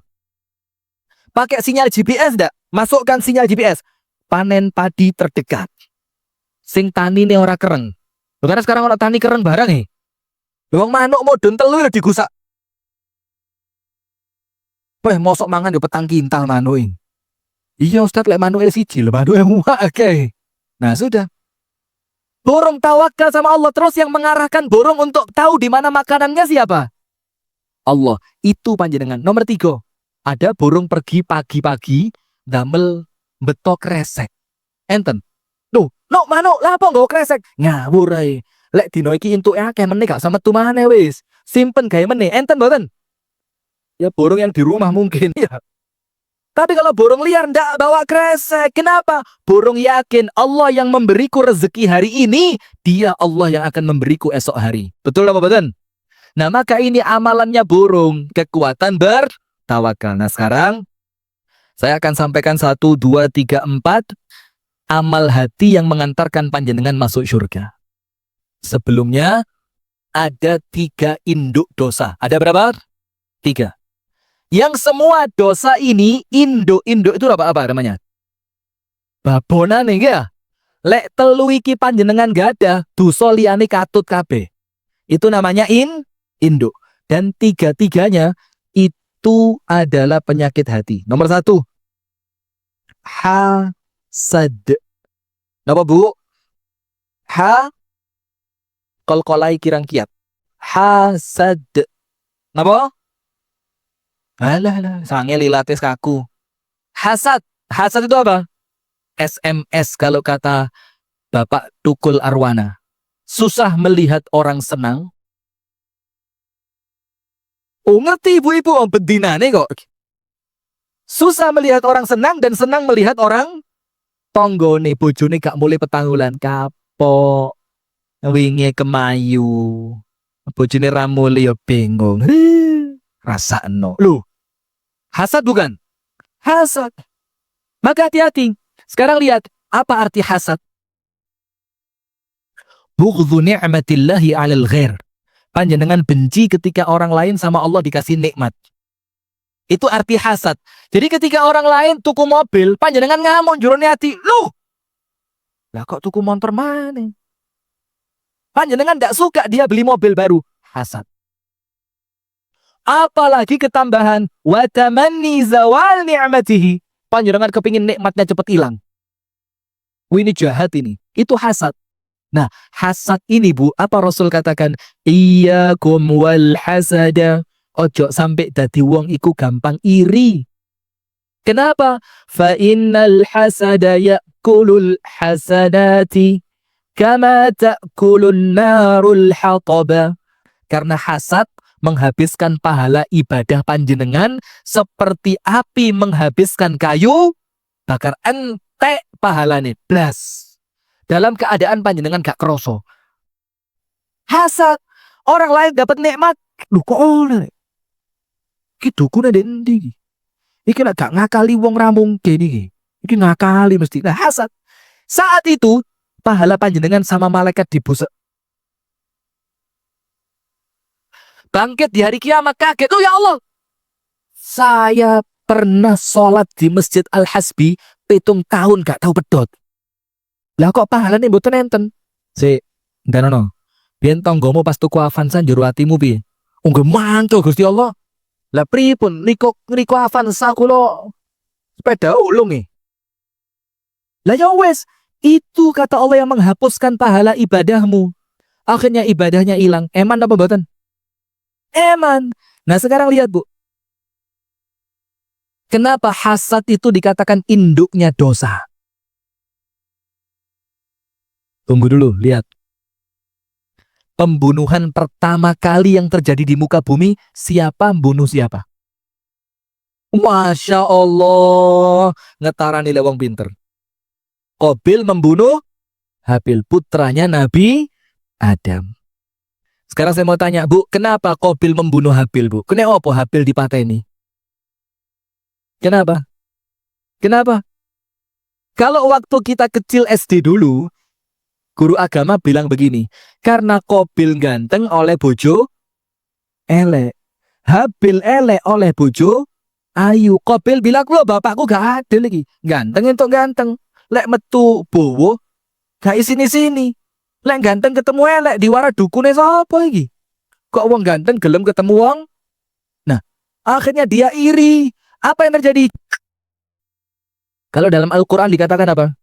Pakai sinyal GPS ndak? Masukkan sinyal GPS. Panen padi terdekat. Sing tani ini ora kereng. Karena sekarang orang tani kereng barang nih. Wong manuk modun telu ya digusak. Weh, mosok mangan yo petang kintal manuk. Iya Ustaz, lek manuk siji lho, manuk muak akeh. Nah, sudah. Burung tawakal sama Allah, terus yang mengarahkan burung untuk tahu di mana makanannya siapa? Allah. Itu panjenengan. Nomor 3. Ada burung pergi pagi-pagi damel betok kresek. Enten. Duh, no manuk lah apa nggo kresek? Ngawur ae. Lek dino iki entuke akeh meneh gak sama tumane wis. Simpen gawe meneh. Enten mboten? Ya burung yang di rumah mungkin ya. Tapi kalau burung liar ndak bawa kresek. Kenapa? Burung yakin Allah yang memberiku rezeki hari ini, dia Allah yang akan memberiku esok hari. Betul apa betul? Nah, maka ini amalannya burung. Kekuatan bertawakal. Nah, sekarang saya akan sampaikan 1, 2, 3, 4 amal hati yang mengantarkan panjenengan masuk surga. Sebelumnya, ada 3 induk dosa. Ada berapa? 3. Yang semua dosa ini, induk itu apa namanya? Babonan ya. Lek telu iki panjenengan gak ada, dosa liyane katut kabeh. Itu namanya induk. Dan 3-tiganya itu adalah penyakit hati. Nomor 1, hasad. Napa Bu? Kolkolai kirang kiat. Hasad. Napa? Alah, sange lilates kaku. Hasad. Hasad itu apa? SMS kalau kata Bapak Tukul Arwana. Susah melihat orang senang. Oh, ngerti ibu-ibu, bedinane kok. Susah melihat orang senang dan senang melihat orang tonggone bojone gak mulai petanggulan kapok. Wingi kemayu. Bojone ra mulai ya bingung. Rasakno. Loh. Hasad bukan? Hasad. Maka hati-hati. Sekarang lihat, apa arti hasad? Bughdhu ni'matillahi 'alal ghair. Panjenengan benci ketika orang lain sama Allah dikasih nikmat. Itu arti hasad. Jadi ketika orang lain tuku mobil, panjenengan ngamuk jurone hati. Loh. Lah kok tuku motor mana? Panjenengan ndak suka dia beli mobil baru. Hasad. Apalagi ketambahan wa tamanni zawal ni'matihi. Panjenengan kepingin nikmatnya cepat hilang. Ini jahat ini. Itu hasad. Nah, hasad ini Bu, apa Rasul katakan? Iyyakum wal hasada. Ojo sampai dadi wong iku gampang iri. Kenapa? Fa innal hasada ya'kulul hasadati kama ta'kulun narul hataba. Karena hasad menghabiskan pahala ibadah panjenengan seperti api menghabiskan kayu bakar, entek pahalane blas. Dalam keadaan panjenengan gak kroso. Hasad, orang lain dapat nikmat, lu kok oleh? Iki dukune ndek endi? Iki lek gak ngakali wong ra mungkin iki. Iki ngakali mesti. Nah, hasad. Saat itu pahala panjenengan sama malaikat dibusek. Bangkit di hari kiamat kaget. Oh ya Allah. Saya pernah sholat di Masjid Al-Hasbi 7 tahun gak tahu pedot. Lah kok pahalane mboten enten? Ndanono. Biyen tanggomu pas tuku Avanza njero atimu piye? Nggih mantul Gusti Allah. Lah pripun niku Avanza kula sepeda ulung e. Lah ya wes, itu kata Allah yang menghapuskan pahala ibadahmu. Akhirnya ibadahnya hilang. Eman apa mboten? Eman. Nah sekarang lihat Bu. Kenapa hasad itu dikatakan induknya dosa? Tunggu dulu, lihat. Pembunuhan pertama kali yang terjadi di muka bumi, siapa membunuh siapa? Masya Allah. Ngetarani lewang pinter. Qabil membunuh Habil, putranya Nabi Adam. Sekarang saya mau tanya, Bu, kenapa Qabil membunuh Habil, Bu? Kenapa Habil dipateni? Kenapa? Kenapa? Kalau waktu kita kecil SD dulu, Guru agama bilang begini, karena Qabil ganteng oleh bojo elek, Habil elek oleh bojo ayu. Qabil bilang, lo bapakku gak adil lagi, ganteng entuk ganteng, lek metu bowo gak isini-sini, lek ganteng ketemu elek diwara dukune sapa iki? Kok wong ganteng gelem ketemu wong? Nah, akhirnya dia iri. Apa yang terjadi? Kalau dalam Al-Quran dikatakan apa?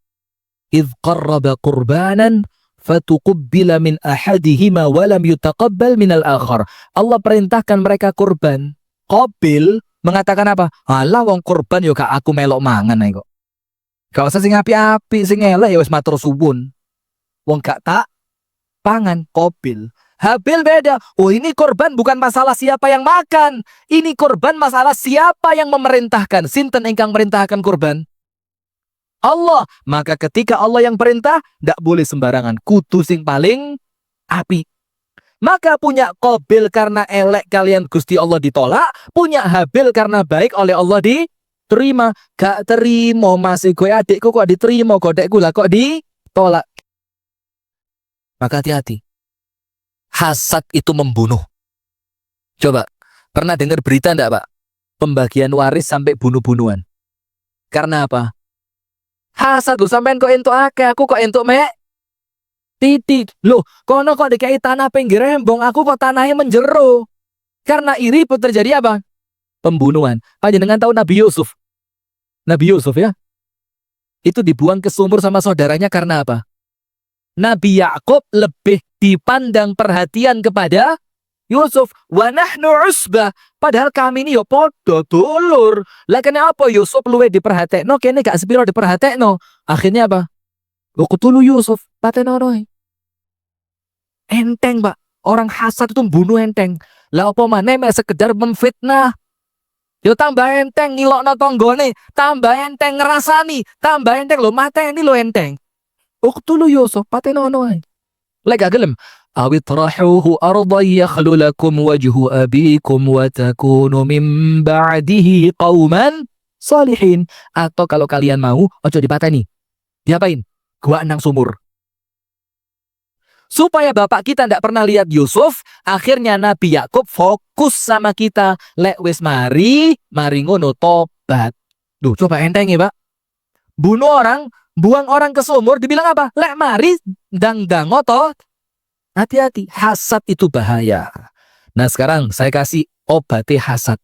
إذ قرب قربانا فتقبل من أحدهما ولم يتقبل من الآخر. Allah perintahkan mereka kurban. Qabil mengatakan apa? Alah wong kurban yo gak aku melok mangan ae kok. Gak usah sing api-api, sing elek ya wis matur suwun. Wong gak tak pangan. Qabil. Habil beda. Oh, ini kurban bukan masalah siapa yang makan. Ini kurban masalah siapa yang memerintahkan. Sinten ingkang merintahkan kurban? Allah. Maka ketika Allah yang perintah, ndak boleh sembarangan. Kudu sing paling api. Maka punya Qabil karena elek kalian Gusti Allah ditolak, punya Habil karena baik oleh Allah diterima. Gak terima masih gue adikku kok diterima, kodekku lah kok ditolak. Maka hati-hati. Hasad itu membunuh. Coba, pernah dengar berita ndak Pak? Pembagian waris sampai bunuh-bunuhan. Karena apa? Hasad lu sampean kok entuk akeh, aku kok entuk mek titik. Loh, kono kok dikai tanah pinggir rembong, aku kok tanahnya menjero. Karena iri pun terjadi apa? Pembunuhan. Panjenengan tahu Nabi Yusuf? Nabi Yusuf ya? Itu dibuang ke sumur sama saudaranya karena apa? Nabi Yakub lebih dipandang perhatian kepada Yusuf. Wa nahnu usbah. Padahal kami ini yo podo dulur. Lah kene apa Yusuf luwe diperhatekno, kene gak sepiro diperhatekno. Akhirnya apa? Uqtulu Yusuf, patenono. Enteng, Pak. Orang hasad itu bunuh enteng. Lah apa maneh mek sekedar memfitnah. Yo tambah enteng ngilokno tanggane, tambah enteng ngrasani, tambah enteng lho mateni lho enteng. Uqtulu Yusuf, patenono. Lek gak gelem awitrahuhu ardan yakhlu lakum wajhu abikum wa takunu min ba'dihi qauman salihin. Atau kalau kalian mau, ojo dipateni. Diapain? Gua nang sumur. Supaya bapak kita ndak pernah lihat Yusuf, akhirnya Nabi Yakub fokus sama kita. Lek wis mari ngono tobat. Duh, coba enteng ya, Pak. Bunuh orang, buang orang ke sumur, dibilang apa? Lek mari dang otot. Hati-hati, hasad itu bahaya. Nah sekarang saya kasih obati hasad.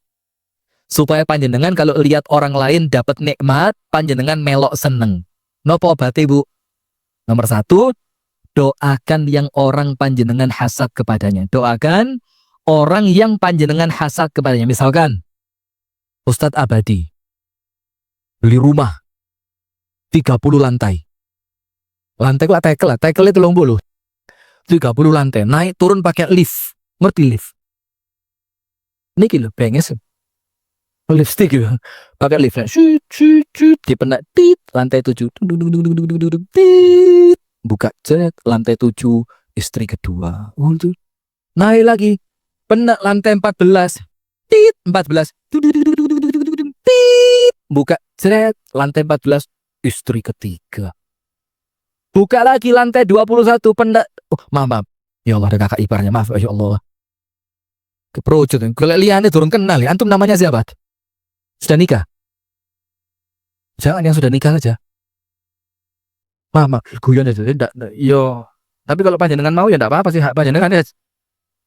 Supaya panjenengan kalau lihat orang lain dapat nikmat, panjenengan melok seneng. Nopo obati Bu? Nomor 1, doakan yang orang panjenengan hasad kepadanya. Doakan orang yang panjenengan hasad kepadanya. Misalkan, Ustadz Abadi beli rumah 30 lantai. Lantai kok tekel itu 30 lantai, naik turun pakai lift. Ngerti lift? Niki lho, benges. Lipstick gitu. Pakai liftnya. Dipenak tit, lantai 7. Tit. Buka cek, lantai 7, istri kedua. Naik lagi. Penak lantai 14. Tit, 14. Tit. Buka cek, lantai 14, istri ketiga. Buka lagi lantai 21, pendak. Oh, maaf. Ya Allah, ada kakak iparnya. Maaf, ya Allah. Keprojot. Kalau liane turun kenal ya. Antum namanya siapa? Sudah nikah? Jangan yang sudah nikah saja. Maaf. Guyon aja. Yo. Tapi kalau panjenengan mau ya enggak apa-apa sih. Panjenengan ya.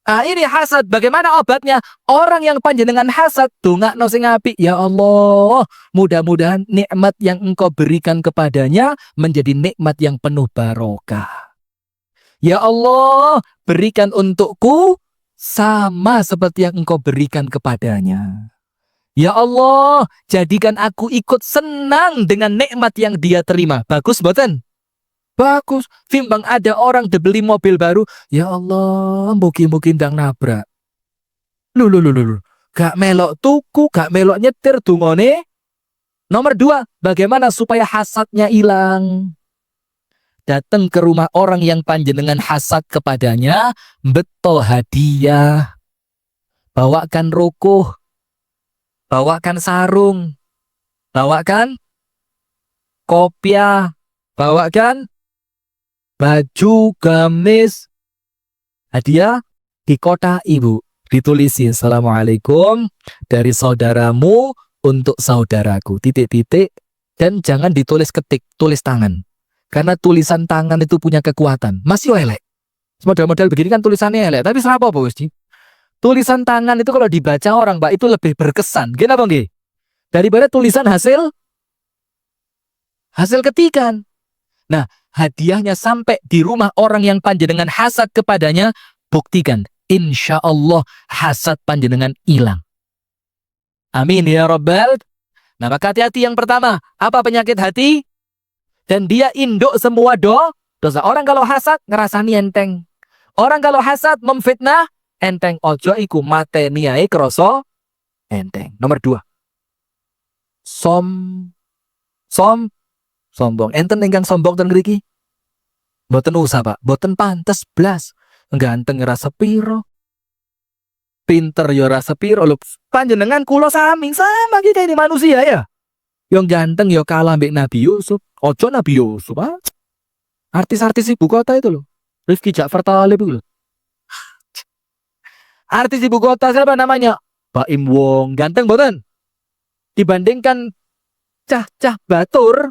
Ini hasad. Bagaimana obatnya? Orang yang panjenengan hasad, dongakno sing apik. Ya Allah, mudah-mudahan nikmat yang engkau berikan kepadanya menjadi nikmat yang penuh barokah. Ya Allah, berikan untukku sama seperti yang engkau berikan kepadanya. Ya Allah, jadikan aku ikut senang dengan nikmat yang dia terima. Bagus boten? Bagus. Timbang ada orang dibeli mobil baru, ya Allah, mungkin ndang nabrak. Lu. Gak melok tuku, gak melok nyetir dungone. Nomor 2, bagaimana supaya hasadnya hilang? Datang ke rumah orang yang panjenengan hasad kepadanya, beto hadiah. Bawakan rukuh, bawakan sarung, bawakan kopiah, bawakan baju, gamis, hadiah di kota ibu. Ditulisi Assalamualaikum dari saudaramu untuk saudaraku. Titik-titik. Dan jangan ditulis ketik, tulis tangan. Karena tulisan tangan itu punya kekuatan. Masih elek. Model-model begini kan tulisannya elek. Tapi serapa apa wis? Tulisan tangan itu kalau dibaca orang, Mbak, itu lebih berkesan. Gini apa nggih? Daripada tulisan hasil ketikan. Nah, hadiahnya sampai di rumah orang yang panjenengan hasad kepadanya, buktikan. Insya Allah hasad panjenengan hilang. Amin ya Rabbal. Nah, maka hati-hati yang pertama. Apa penyakit hati? Dan dia induk semua dosa. Orang kalau hasad ngerasani enteng. Orang kalau hasad memfitnah enteng. Ojo iku mateni ae krasa enteng. Nomor 2. Sombong. Enten ingkang sombong ten mriki? Mboten usah, Pak. Mboten pantes blas. Ganteng rasa piro. Pinter ya rasa piro lho. Panjenengan kula sama kita ini manusia ya. Yang ganteng ya kalah mbek Nabi Yusuf. Ojo Nabi Yusuf, ah. Artis-artis ibu kota itu loh. Rifki Ja'far Talib itu loh. Artis ibu kota siapa namanya? Baim Wong. Ganteng boten? Dibandingkan cah-cah batur.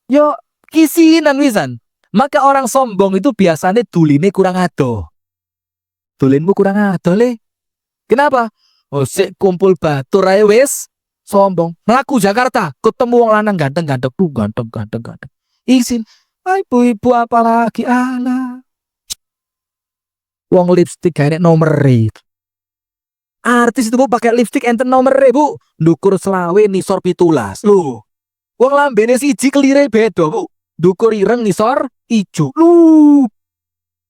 Yo kisinan wisan. Maka orang sombong itu biasanya duline kurang adoh. Dulinmu kurang adoh le. Kenapa? Oh, sik kumpul batur ae wis sombong. Mlaku Jakarta, ketemu wong lanang ganteng-ganteng, ganteng. Isin, ibu-ibu apalagi ala. Wong lipstik gawe nomor artis itu Bu pakai lipstik enten nomor Bu. Ndukur selawe nisor 17. Lho. Wong lambene siji kelire beda Bu. Ndukur ireng nisor ijo. Lho.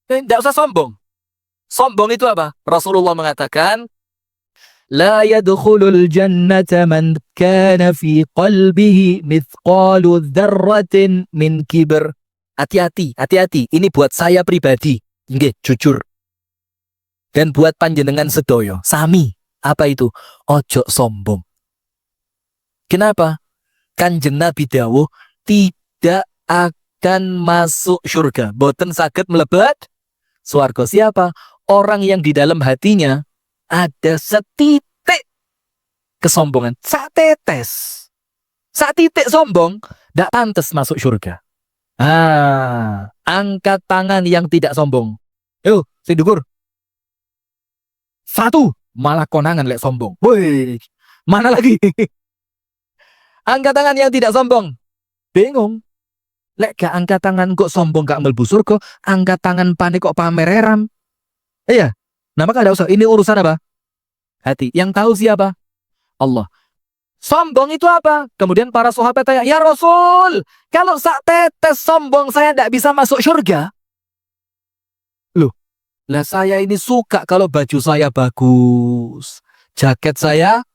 Ndak usah sombong. Sombong itu apa? Rasulullah mengatakan, La yadkhulul jannata man kana fi qalbihi mithqalu dzarratin min kibr. Hati-hati. Ini buat saya pribadi. Nggih, jujur. Dan buat panjenengan sedoyo. Sami. Apa itu? Ojo sombong. Kenapa? Kanjeng Nabi dawuh tidak akan masuk surga. Boten saged mlebet swarga. Siapa? Orang yang di dalam hatinya ada setitik kesombongan. Satitik sombong, tidak pantas masuk surga. Angkat tangan yang tidak sombong. Yo, sing dhuwur. 1, malah konangan lek sombong. Woi, mana lagi? Angkat tangan yang tidak sombong. Bingung. Lek gak angkat tangan kok sombong gak mlebu surga, angkat tangan panik kok pamer heran. Iya. Nah, maka ada usah. Ini urusan apa? Hati. Yang tahu siapa? Allah. Sombong itu apa? Kemudian para sahabat tanya, ya Rasul, kalau sak tetes sombong saya tidak bisa masuk surga. Loh, lah saya ini suka kalau baju saya bagus, jaket saya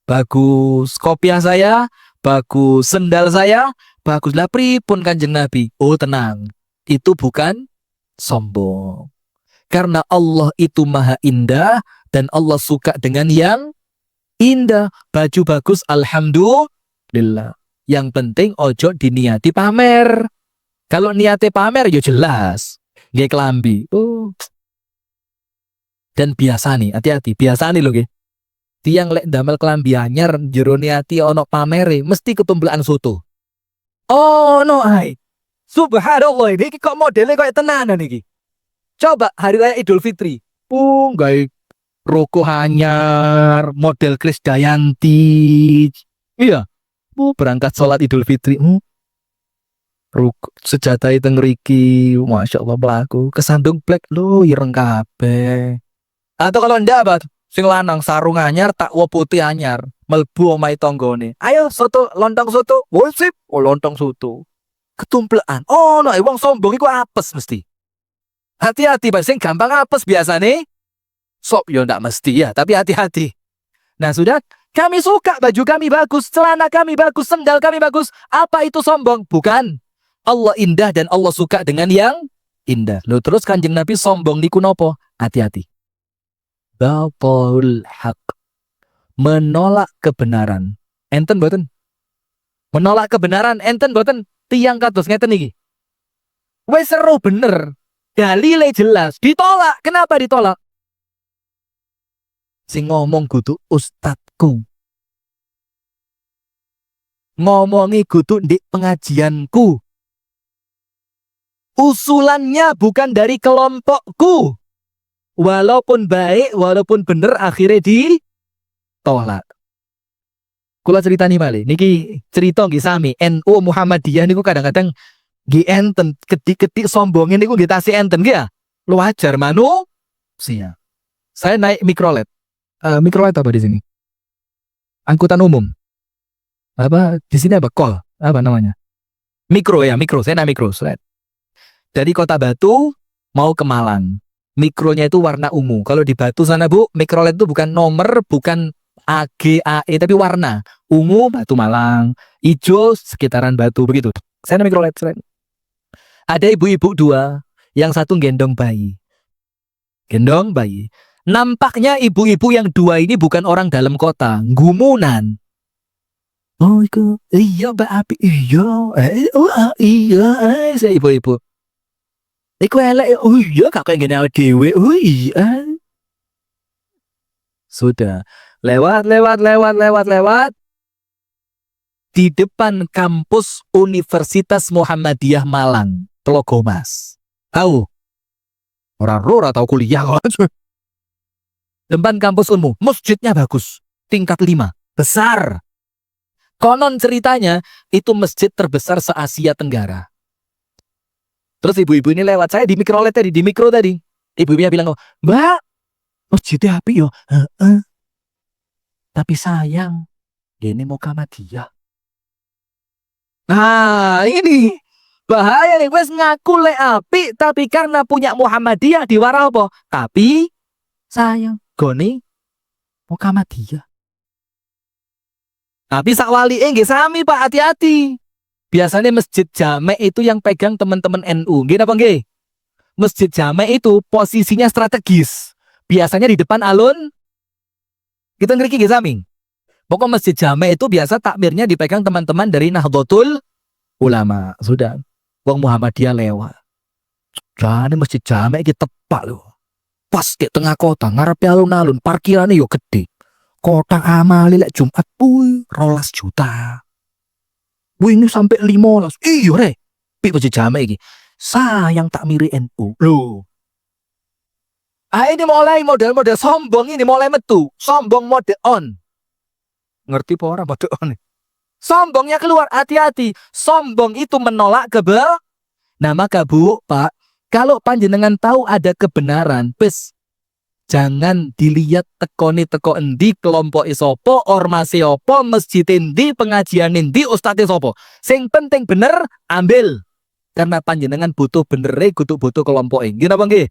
bagus, kopiah saya bagus, sendal saya bagus. Lah pripun Kanjeng Nabi? Oh tenang, itu bukan sombong. Karena Allah itu maha indah dan Allah suka dengan yang indah. Baju bagus, alhamdulillah. Yang penting ojo diniati pamer. Kalau niate pamer ya jelas. Nggih klambi. Dan biasa nih, hati-hati. Biasa nih loh nggih. Tiang lek damel klambi anyar jero niati ono pamere mesti ketumbelaan soto. Oh no ai. Subhanallah, ini kok modelnya kayak tenanan iki. Coba hari raya Idul Fitri. Gawe rokok hanyar, model Krisdayanti. Iya. Berangkat sholat Idul Fitri. Rokok sejatai teng mriki. Masya Allah pelaku. Kesandung black lo ireng kabeh. Atau kalau ndak apa? Sing lanang sarung anyar, takwa putih anyar. Melbu omahe tanggane. Ayo soto, lontong soto. Sip. Lontong soto. Ketumplekan. No, wong sombong iku apes mesti. Hati-hati, Pak. Sing gampang apes biasane. Sok yo ndak mesti ya, tapi hati-hati. Nah, sudah, kami suka baju kami bagus, celana kami bagus, sendal kami bagus. Apa itu sombong? Bukan. Allah indah dan Allah suka dengan yang indah. Loh, terus Kanjeng Nabi sombong niku napa? Hati-hati. Batul haq. Menolak kebenaran. Enten boten? Menolak kebenaran enten boten? Tiang kados ngeten iki. Wes seru bener. Dalile jelas. Ditolak. Kenapa ditolak? Sing ngomong kudu ustadku. Ngomongi kudu di pengajianku. Usulannya bukan dari kelompokku. Walaupun baik, walaupun bener, akhirnya ditolak. Kula ceritani malih. Niki cerita nggih sami. NU Muhammadiyah niku kadang-kadang nggih enten ketik-ketik sombongin niku nggih tasih enten nggih ya. Lu wajar manusia. Saya naik mikrolet. Mikrolet apa di sini? Angkutan umum. Apa di sini apa kol? Apa namanya? Mikro ya, mikro. Saya naik mikro. Dari Kota Batu mau ke Malang. Mikronya itu warna ungu. Kalau di Batu sana Bu, mikrolet itu bukan nomor, bukan AGAE, tapi warna. Ungu Batu Malang, hijau sekitaran Batu, begitu. Saya naik mikrolet. Ada ibu-ibu dua, yang satu gendong bayi. Gendong bayi. Nampaknya ibu-ibu yang dua ini bukan orang dalam kota, gumunan. Oh, iya Mbak Api, iya, saya ibu-ibu. Iku elek, oh iya kakak yang gini dewe, oh iya. Sudah, lewat. Di depan kampus Universitas Muhammadiyah Malang, Telaga Mas. Tahu? Orang tahu kuliah kok. Depan kampus Unmu, masjidnya bagus, tingkat 5, besar. Konon ceritanya, itu masjid terbesar se-Asia Tenggara. Terus ibu-ibu ini lewat saya di mikrolet tadi, di mikro tadi. Ibu-ibunya bilang, Mbak, masjidnya api yo. Tapi sayang, ini Muhammadiyah. Nah, ini bahaya nih, wes ngaku le api, tapi karena punya Muhammadiyah diwara apa? Tapi sayang, goni Muhammadiyah. Tapi sak wali nggih sami Pak, hati-hati. Biasanya masjid Jamek itu yang pegang teman-teman NU. Nggih apa nggih? Masjid Jamek itu posisinya strategis. Biasanya di depan alun. Kita ngeriki nggih sami. Pokok masjid Jamek itu biasa takmirnya dipegang teman-teman dari Nahdlatul Ulama. Sudah. Wong Muhammadiyah lewat. Jane masjid Jamek iki tepak lho. Pas ke tengah kota, ngarepe alun-alun, parkirannya yo gede. Kota amali lek Jumat 12 juta. Ini sampai 15. Iya re. Pi masjid Jamek iki. Sayang tak miri NU. Loh. Ini mulai model-model sombong ini mulai metu. Sombong mode on. Ngerti apa orang mode on? Sombongnya keluar, hati-hati. Sombong itu menolak Nah maka Bu, Pak, kalau panjenengan tahu ada kebenaran, jangan dilihat teko endi, kelompok isopo, ormasi opo, masjid endi, pengajian endi, ustadz isopo. Sing penting bener, ambil. Karena panjenengan butuh bener, butuh kelompok ini. Gini apa nggih?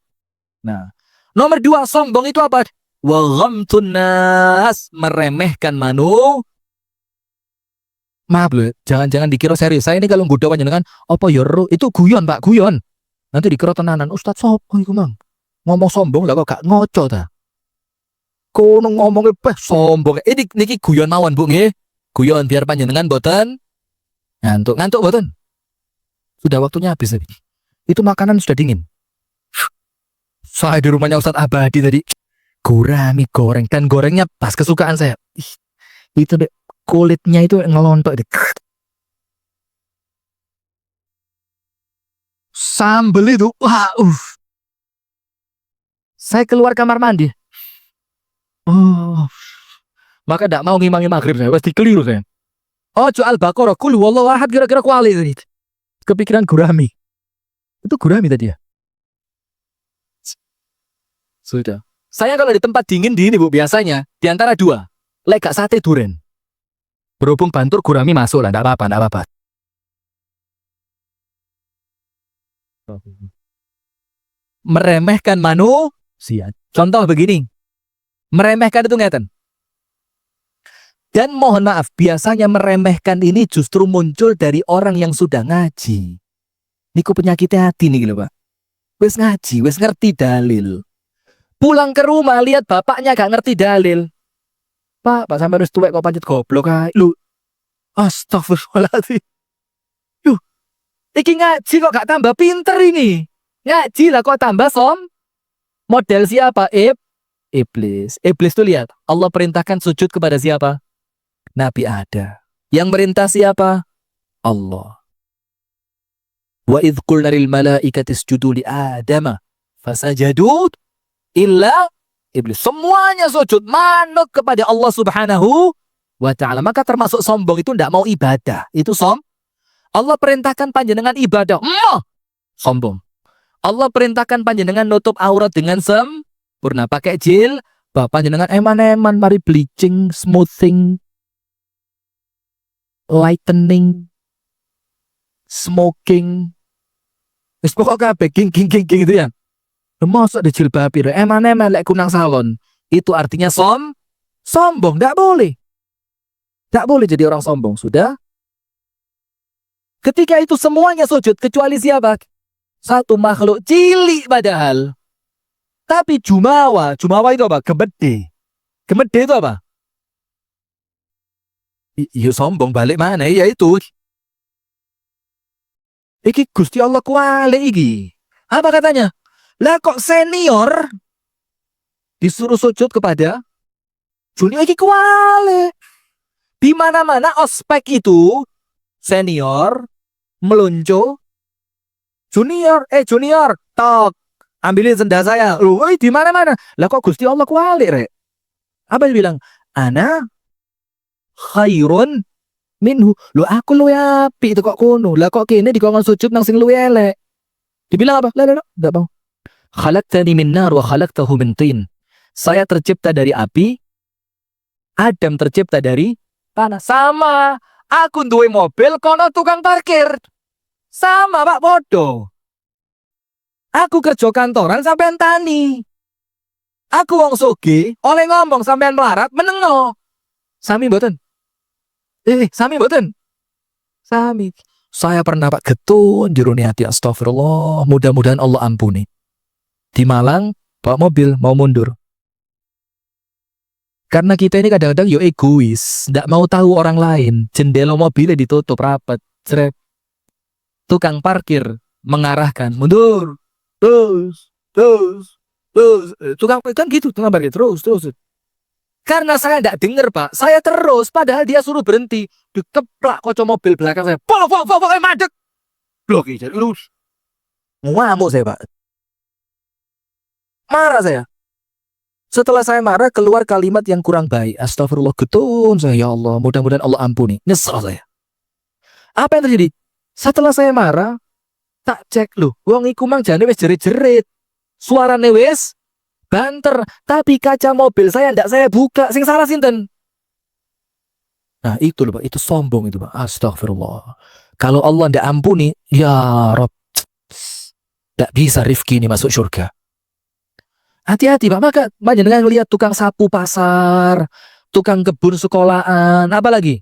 Nah, nomor 2, sombong itu apa? Wa ghamtun nas, meremehkan Maaf loh, jangan dikira serius. Saya ini kalau nggoda panjenengan, apa ya itu guyon Pak, guyon. Nanti dikira tenanan, ustadz sopo iku Mang? Ngomong sombong lah kok gak ngoco ta. Kono ngomongnya sombong. Niki guyon mawon Bu nggih. Guyon biar panjenengan boten ngantuk boten. Sudah waktunya habis tadi. Itu makanan sudah dingin. Saya di rumahnya Ustadz Abadi tadi. Gurami goreng, dan gorengnya pas kesukaan saya. Itu deh, kulitnya itu ngelontok deh. Sambel itu, Saya keluar kamar mandi. Maka tidak mau ngimangi maghrib saya, pasti keliru saya. Jual Baqarah, kul wallahu ahad, kira-kira kuali tadi. Kepikiran gurami. Itu gurami tadi ya. Sudah. Saya kalau di tempat dingin di ini Bu, biasanya di antara 2, lek gak sate duren. Berhubung Bantur gurami masuk lah, tidak apa-apa. Meremehkan manusia. Contoh begini. Meremehkan itu ngeten. Dan mohon maaf, biasanya meremehkan ini justru muncul dari orang yang sudah ngaji. Niku penyakitnya hati nih lho Pak. Wes ngaji, wes ngerti dalil. Pulang ke rumah lihat bapaknya gak ngerti dalil. Pak sampai harus tuwek kok pancet goblok ae. Lu. Astagfirullahaladzim. Iki ngaji kok gak tambah pinter ini. Ngaji lah kok tambah Model siapa? Iblis. Iblis tuh lihat, Allah perintahkan sujud kepada siapa? Nabi Adam. Yang merintah siapa? Allah. Wa idh qulna lil malaikati isjudu li Adama fasajadu illa iblis. Semuanya sujud manut kepada Allah Subhanahu wa ta'ala. Maka termasuk sombong itu tidak mau ibadah. Itu Allah perintahkan panjenengan ibadah. Sombong. Allah perintahkan panjenengan nutup aurat dengan sempurna. Pakai jil. Bapak panjenengan eman-eman. Mari bleaching, smoothing, lightening, smoking. Wis pokoknya kabeh king gitu ya. Mosok di jilbab itu eman-eman lek kunang salon. Itu artinya sombong. Tidak boleh. Tidak boleh jadi orang sombong. Sudah. Ketika itu semuanya sujud kecuali siapa? Satu makhluk cilik padahal. Tapi jumawa itu apa? Gemede itu apa? Iya sombong balik mana? Ya itu. Iki Gusti Allah kuali iki. Apa katanya? Lah kok senior disuruh sujud kepada junior iki kuali. Di mana-mana ospek itu senior melunco junior tok ambilin senda saya. Woi di mana-mana. Lah kok Gusti Allah kuali rek? Apa dia bilang? Ana khairun minhu. Lu aku lu api itu kok kuno. Lah kok kene dikongkon sujud nang sing lu elek. Dibilang apa? Lah enggak mau. Khalaqtani min nar wa khalaqtahu min tin. Saya tercipta dari api. Adam tercipta dari tanah. Sama. Aku duwe mobil kono tukang parkir. Sama Pak bodoh. Aku kerja kantoran sampean tani. Aku wong sugih oleh ngomong sampean melarat menengo. Sami mboten? Sami mboten? Sami. Saya pernah Pak getun jero hati astagfirullah. Mudah-mudahan Allah ampuni. Di Malang bawa mobil mau mundur. Karena kita ini kadang-kadang yo egois, ndak mau tahu orang lain. Jendela mobilnya ditutup rapat. Cerep. Tukang parkir mengarahkan mundur. Terus. Tukang kan gitu, tukang parkir terus. Karena saya tidak dengar Pak, saya terus. Padahal dia suruh berhenti, dikeplak kaca mobil belakang saya. Pok, madek. Blok jadi lurus. Ngamuk saya Pak. Marah saya. Setelah saya marah keluar kalimat yang kurang baik. Astagfirullah getun saya ya Allah. Mudah-mudahan Allah ampuni. Nyesal saya. Apa yang terjadi? Setelah saya marah, tak cek loh. Wong iku mang jane wis jerit-jerit. Suarane wis banter, tapi kaca mobil saya ndak saya buka. Sing salah sinten? Nah, itu loh Pak, itu sombong itu Pak. Astagfirullah. Kalau Allah ndak ampuni, ya Rob. Ndak bisa Rifki ini masuk surga. Hati-hati Pak, maka panjenengan lihat tukang sapu pasar, tukang kebun sekolahan, apa lagi?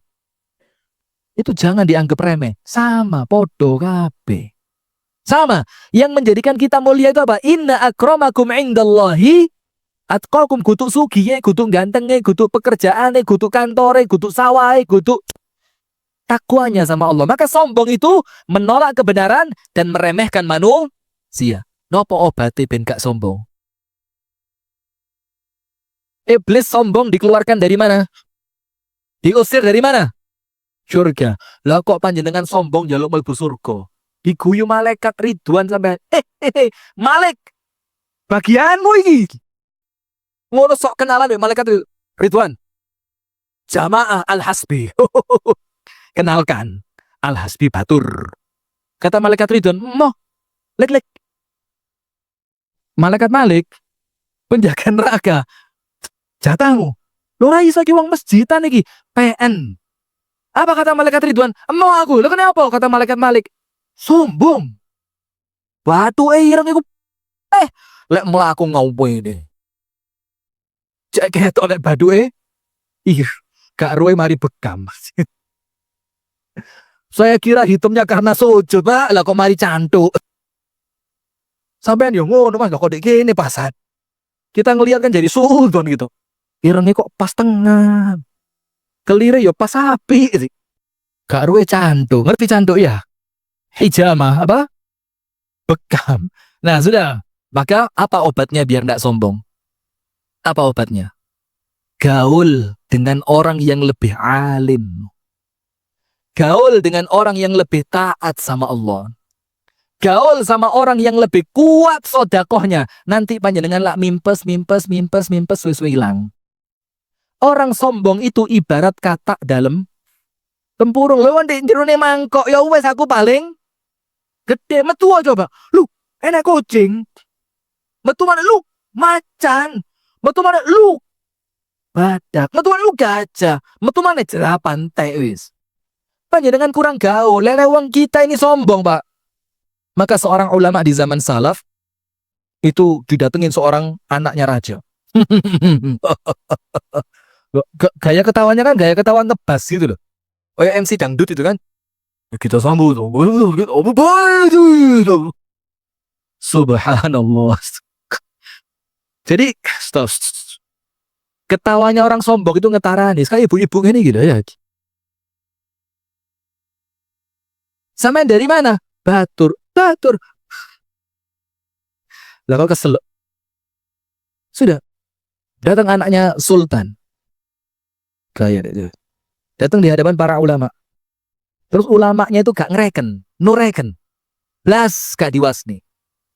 Itu jangan dianggap remeh. Sama, podo kabeh. Sama. Yang menjadikan kita mulia itu apa? Inna akramakum indallahi atqakum. Kutuk sugiye, kutuk gantengnya, kutuk pekerjaannya, kutuk kantornya, kutuk sawahnya, kutuk takwanya sama Allah. Maka sombong itu menolak kebenaran dan meremehkan manusia. Nopo obati ben gak sombong? Iblis sombong dikeluarkan dari mana? Diusir dari mana? Surga. Lah kok panjenengan sombong jaluk mlebu surga? Diguyu malaikat Ridwan sampai Malik bagianmu iki. Ngono sok kenalan ya malaikat Ridwan. Jamaah Al-Hasbi. Kenalkan Al-Hasbi Batur. Kata malaikat Ridwan, "Moh, lek. Malaikat Malik penjaga neraka. Jatahmu. Lho ra iso ki wong masjidan iki, PN." Apa kata malaikat Ridwan? "Mau aku." Lho kenapa? Kata malaikat Malik. Sombong. Batu ireng iku. Lek mlaku ngopo ini. Cek ketok lek baduke. Gak ruwe mari bekam. Saya kira hitamnya karena sujud, Pak. Lah kok mari cantuk. Sampean yo ngono Mas, kok dek kene pasan. Kita ngelihat kan jadi sultan gitu. Irengnya kok pas tengah. Kelire yo pas api. Gak ruwe cantuk. Ngerti cantuk ya? hijamah, apa? Bekam. Nah, sudah. Maka apa obatnya biar tidak sombong? Apa obatnya? Gaul dengan orang yang lebih alim. Gaul dengan orang yang lebih taat sama Allah. Gaul sama orang yang lebih kuat sodakohnya. Nanti panjenengan lah mimpes, wis hilang. Orang sombong itu ibarat katak dalam tempurung. Lho ndek jerone mangkok ya wes aku paling gede. Metu aja coba. Lu enak kucing. Metu mana lu macan. Metu mana lu badak. Metu mana lu gajah. Metu mana jerapan teh wis. Panjenengan kurang gaul. Lele wong kita ini sombong, Pak. Maka seorang ulama di zaman salaf itu didatengin seorang anaknya raja. Gaya ketawanya kan gaya ketawa tebas gitu loh. Oh ya MC dangdut itu kan. Kita sambut. Subhanallah. Jadi stop. Ketawanya orang sombong itu ngetarani. Sekali ibu-ibu ini gitu ya. Sampai dari mana? Batur. Lah kok kesel. Sudah. Datang anaknya sultan. Kayak itu. Datang di hadapan para ulama. Terus ulamanya itu gak ngereken, nureken. Blas gak diwasni.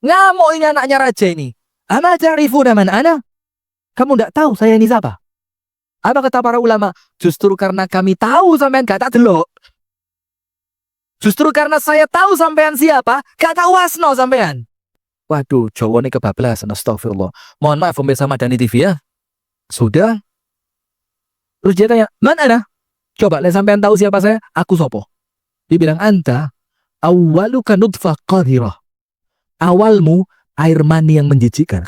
Ngamuk ini anaknya raja ini. Ama ta'rifuna man ana? Kamu ndak tahu saya ini siapa? Apa kata para ulama? Justru karena kami tahu sampean gak tak delok. Justru karena saya tahu sampean siapa, gak tahu wasno sampean. Waduh, Jawa ini kebablasan, astagfirullah. Mohon maaf pemirsa Madani TV ya. Sudah. Terus dia tanya, "Man ana?" Coba lihat sampean tahu siapa saya? Aku sopo. Dia bilang, "Anta awwaluka nutfah qadirah." Awalmu air mani yang menjijikkan.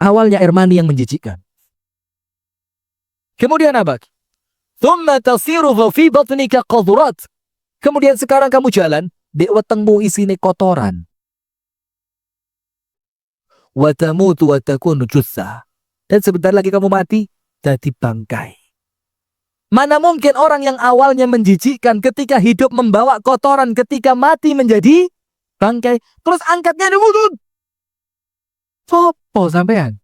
Awalnya air mani yang menjijikkan. Kemudian apa? Thumma tasiru fi batnika qadhurat. Kemudian sekarang kamu jalan, di wetengmu isine kotoran. Wa tamutu wa takunu jussah. Dan sebentar lagi kamu mati, jadi bangkai. Mana mungkin orang yang awalnya menjijikkan ketika hidup membawa kotoran, ketika mati menjadi bangkai. Terus angkatnya dimutut. Sopo sampean?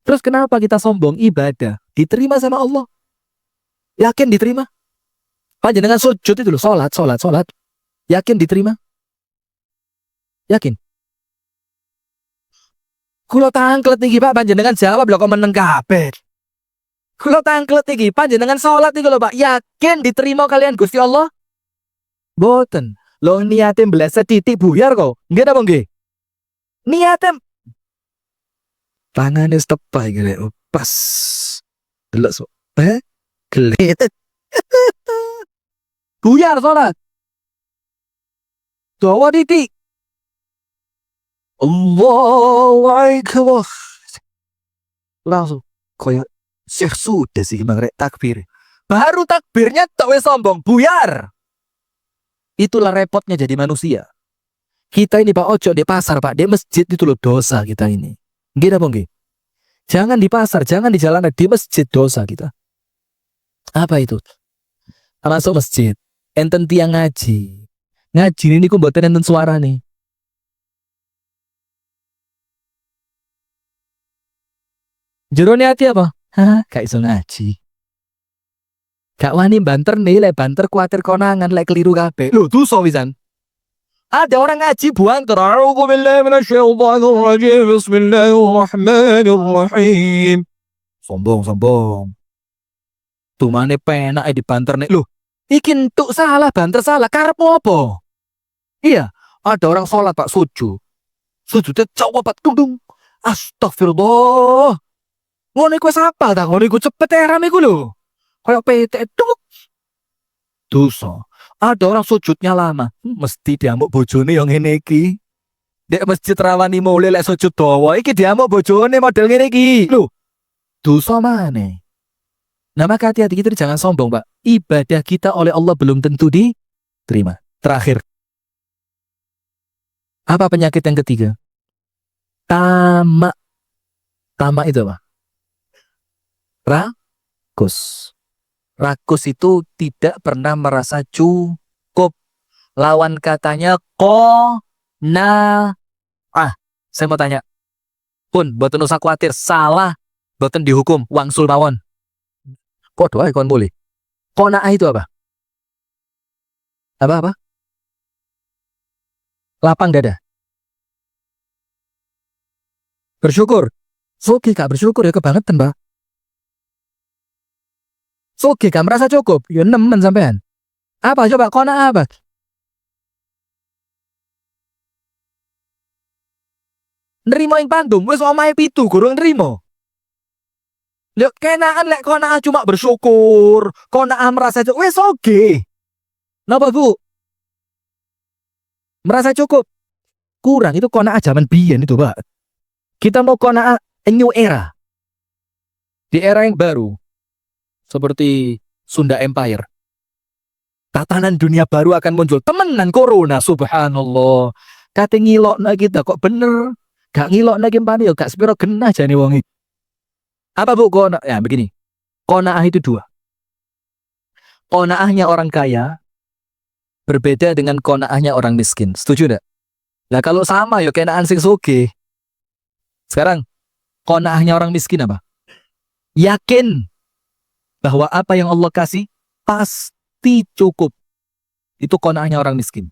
Terus kenapa kita sombong? Ibadah diterima sama Allah. Yakin diterima? Panjenengan sujud itu loh, sholat. Yakin diterima? Yakin? Kulo tangklet iki Pak, panjenengan jawab lho kok meneng kabeh. Kulo tangklet iki, panjenengan sholat iki lho Pak, yakin diterima kalian Gusti Allah? Boten. Lo niate mbleset titik buyar kok. Nggih napa nggih? Niate tangane stepai gile pas. Delok so. Gelit. Buyar sholat. Dawa titik. Allahu Akbar. Langsung koyo Syekh sudah sih mangrek takbir. Baru takbirnya tak wis sombong, buyar. Itulah repotnya jadi manusia. Kita ini Pak ojo di pasar Pak, di masjid itu loh dosa kita ini. Nggih napa nggih? Jangan di pasar, jangan di jalanan, di masjid dosa kita. Apa itu? Masuk masjid, enten tiang ngaji. Ngaji ini ku mboten enten suara nih. Jerone hati apa? Hah, gak iso ngaji. Gak wani banter nih, lek banter kuatir konangan, lek keliru kabeh. Lho, dosa wisan. Ada orang ngaji buanter. A'udzu billahi minasyaitonir rajim. Bismillahirrahmanirrahim. Sombong. Tumane penak di banter nih. Loh, iki entuk salah, banter salah. Karepmu apa? Iya, ada orang sholat Pak, sujud. Sujudnya cowok Pak, dung. Astagfirullah. Ngono iku apa ta? Ngono iku cepet eram iku lho. Kayak PT tuk. Dosa. Ada orang sujudnya lama. Mesti diamuk bojone yang ngene iki. Dek masjid rawani mulai lek sujud dawa iki diamuk bojone model ngene iki. Lho. Dosa maneh. Nah maka hati-hati kita jangan sombong Pak. Ibadah kita oleh Allah belum tentu diterima. Terakhir. Apa penyakit yang ketiga? Tamak. Tamak itu apa? Rakus. Rakus itu tidak pernah merasa cukup. Lawan katanya na. Saya mau tanya. Pun, boten usah khawatir. Salah. Boten dihukum. Wangsul mawon. Kok doa kon boleh? Qanaah itu apa? Apa? Lapang dada. Bersyukur. Soge gak bersyukur ya kebangetan, Mbak. Soge gak merasa cukup. Ya nemen sampean. Apa coba qanaah apa? Nerimo ing pandum wis omahe 7 gurung nerimo. Lho kenaan lek qanaah cuma bersyukur, qanaah merasa cukup wis oge. Napa Bu? Merasa cukup. Kurang itu qanaah zaman biyen itu, Pak. Kita mau qanaah new era. Di era yang baru. Seperti Sunda Empire. Tatanan dunia baru akan muncul. Temenan corona, subhanallah. Kate ngilokna kita kok bener. Gak ngilokna gempane yo gak sepiro genah jane wong iki. Apa Bu qanaah? Ya begini. Qanaah itu 2. Qanaahnya orang kaya berbeda dengan qanaahnya orang miskin. Setuju enggak? Lah kalau sama yo kenaan sing soge. Sekarang qanaahnya orang miskin apa? Yakin bahwa apa yang Allah kasih pasti cukup. Itu qanaahnya orang miskin.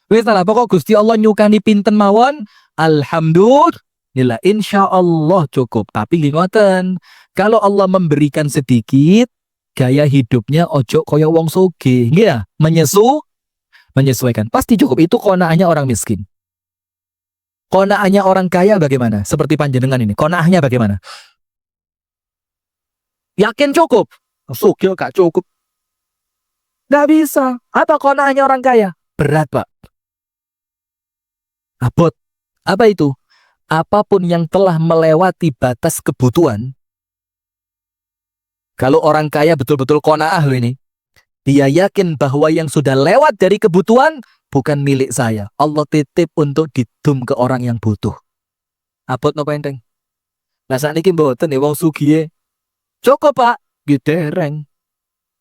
Wis lah pokok Gusti Allah nyukani pinten mawon, alhamdulillah insyaallah cukup. Tapi nggih ngoten, kalau Allah memberikan sedikit, gaya hidupnya ojo koyo wong soge, nggih ya? Menyesuaikan. Pasti cukup. Itu qanaahnya orang miskin. Qanaahnya orang kaya bagaimana? Seperti panjenengan ini. Qanaahnya bagaimana? Yakin cukup. Soge gak cukup. Gak bisa. Apa qanaahnya orang kaya? Berat, Pak. Abot. Apa itu? Apapun yang telah melewati batas kebutuhan. Kalau orang kaya betul-betul qanaah ini, dia yakin bahwa yang sudah lewat dari kebutuhan bukan milik saya. Allah titip untuk didum ke orang yang butuh. Abot napa enteng? Lah sakniki mboten nih wong sugih. Cukup, Pak. Dereng.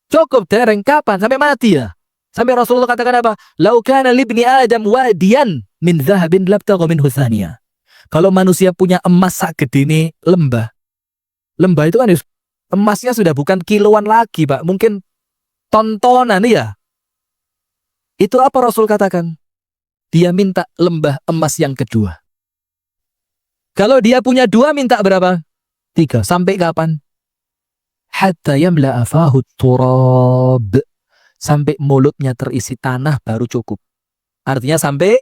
Cukup dereng kapan? Sampai mati ya? Sampai Rasulullah katakan apa? Lau kana libni Adam wadiyan min zahabin labtagha minhu thaniya. Kalau manusia punya emas sak gedene lembah. Lembah itu kan emasnya sudah bukan kiloan lagi, Pak. Mungkin tontonan ya. Itu apa Rasul katakan? Dia minta lembah emas yang kedua. Kalau dia punya 2 minta berapa? 3. Sampai kapan? Hatta yamla'a fahu turab. Sampai mulutnya terisi tanah baru cukup. Artinya sampai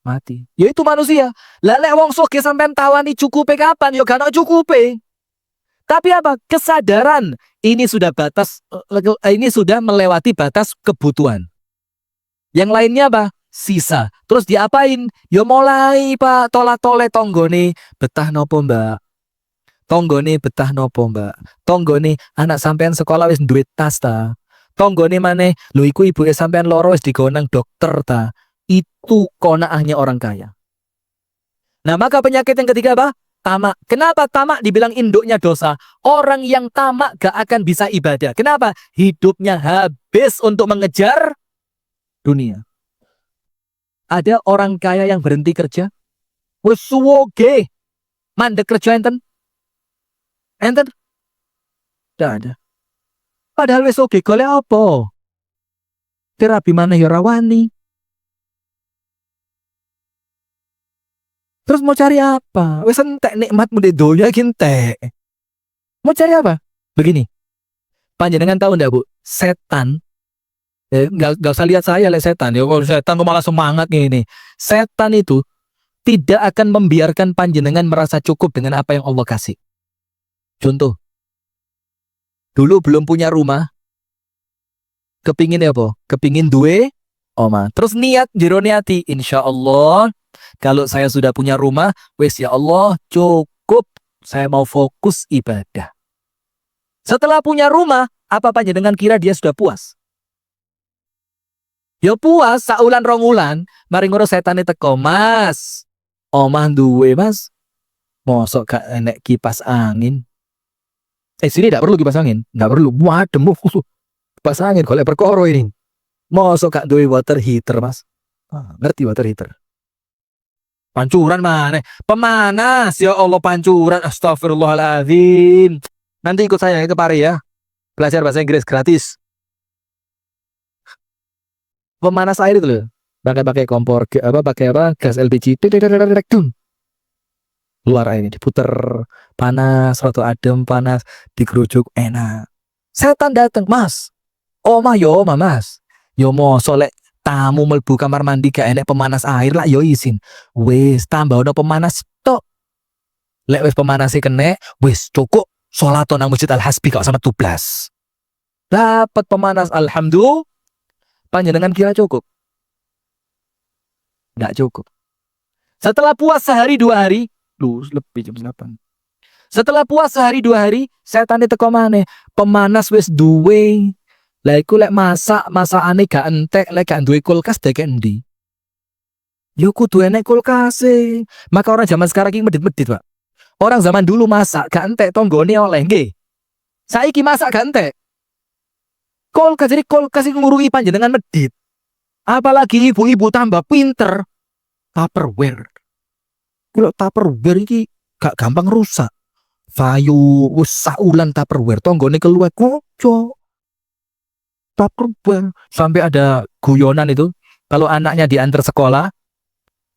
mati. Ya itu manusia. Lah lek wong sugih sampean tawani cukupe kapan? Ya gak ono cukupe. Tapi apa? Kesadaran ini sudah melewati batas kebutuhan. Yang lainnya apa? Sisa. Terus diapain? Ya mulai Pak tola-tole tonggone betah nopo Mbak. Tonggone betah nopo Mbak. Tonggone anak sampean sekolah wis duwe tas ta. Tonggone maneh lho iku ibuke sampean loro wis digonang dokter ta. Itu qanaahnya orang kaya. Nah, maka penyakit yang ketiga apa? Tamak. Kenapa tamak dibilang induknya dosa? Orang yang tamak gak akan bisa ibadah. Kenapa? Hidupnya habis untuk mengejar dunia. Ada orang kaya yang berhenti kerja. Wes suwoge. Mandek kerja enten? Enten? Tidak ada. Padahal wes oke, golek apa? Terapi mana ya rawani? Terus mau cari apa? Wes entek nikmatmu di donya entek. Mau cari apa? Begini. Panjenengan tahu ndak Bu? Setan. Nggak usah lihat saya lihat setan. Ya kalau setan kok malah semangat ini. Setan itu tidak akan membiarkan panjenengan merasa cukup dengan apa yang Allah kasih. Contoh. Dulu belum punya rumah, kepingin apa? Kepingin duwe oma. Terus niat jero niati, insya Allah kalau saya sudah punya rumah, wes ya Allah cukup, saya mau fokus ibadah. Setelah punya rumah, apa panjenengan kira dia sudah puas? Ya puas, saulan rongulan, mari ngurus setan teko, Mas. Omah duwe Mas, mosok gak enek kipas angin. Sini tidak perlu kipas angin, nggak perlu. Waduh, kipas angin golek perkara ini. Mosok gak duwe water heater, Mas? Ngerti water heater? Pancuran mana? Pemanas, ya Allah pancuran. Astagfirullahaladzim. Nanti ikut saya ke Pare ya. Belajar bahasa Inggris gratis. Pemanas air itu loh. Pakai kompor pakai gas LPG. Luar airnya diputer, panas, rada adem, panas, digerujuk, enak. Setan datang, Mas. Omah yo omah, Mas. Yo mosok lek tamu mlebu kamar mandi gak enek pemanas air lah yo izin. Wis tambah ono pemanas tok. Lek wis pemanase kene, wis cukup salat nang Masjid Al Hasbi kok sama 12. Dapat pemanas alhamdulillah. Panjenengan kira cukup? Enggak cukup. Setelah puas sehari 2 hari, lebih jam 8. Setelah puas sehari 2 hari, setan teko maneh. Pemanas wis duwe. Lah iku lek masakane gak entek, lek gak duwe kulkas dek endi? Yo kudu enek kulkase. Maka orang zaman sekarang iki medit-medit, Pak. Orang zaman dulu masak gak entek tonggone oleh nggih. Saiki masak gak entek. Kulkas, jadi kulkas iku ngurungi panjenengan medit. Apalagi ibu-ibu tambah pinter. Tupperware. Kalau Tupperware iki gak gampang rusak. Vayu wis saulan Tupperware tonggone keluar kocok. Tupperware. Sampai ada guyonan itu, kalau anaknya diantar sekolah,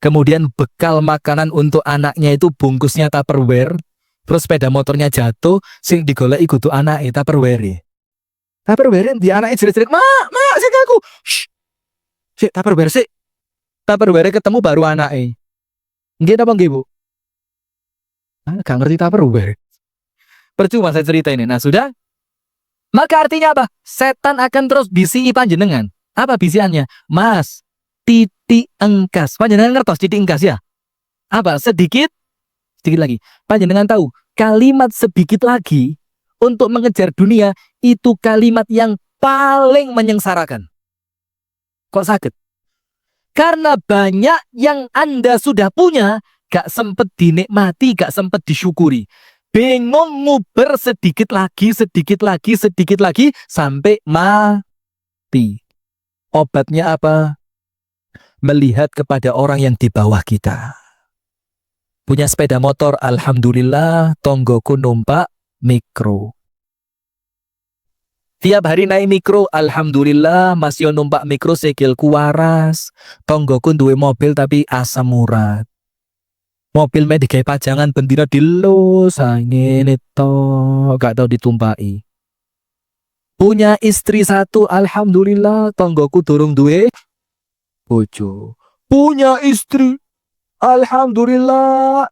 kemudian bekal makanan untuk anaknya itu bungkusnya Tupperware, terus sepeda motornya jatuh, sing digoleki kudu anake Tupperware. Tupperware di anake jerit-jerit, "Mak, sik aku." Shh. Sik Tupperware sik. Tupperware ketemu baru anake. Nggih napa nggih, Bu? Gak ngerti Tupperware. Percuma saya cerita ini. Nah, sudah. Maka artinya apa? Setan akan terus bisi panjenengan. Apa bisiannya? Mas, titik engkas. Panjenengan ngertos titik engkas ya? Apa? Sedikit lagi. Panjenengan tahu, kalimat sedikit lagi untuk mengejar dunia itu kalimat yang paling menyengsarakan. Kok sakit? Karena banyak yang Anda sudah punya, gak sempet dinikmati, gak sempet disyukuri. Bingung nguber sedikit lagi, sampai mati. Obatnya apa? Melihat kepada orang yang di bawah kita. Punya sepeda motor, alhamdulillah, tonggoku numpak mikro. Tiap hari naik mikro, alhamdulillah, masih numpak mikro sikilku waras. Tonggoku duwe mobil tapi asam urat. Mobil me digawe pajangan bendina dilus, ngene to, gak tau ditumpaki. Punya istri 1, alhamdulillah, tonggoku durung duwe bojo. Punya istri, alhamdulillah,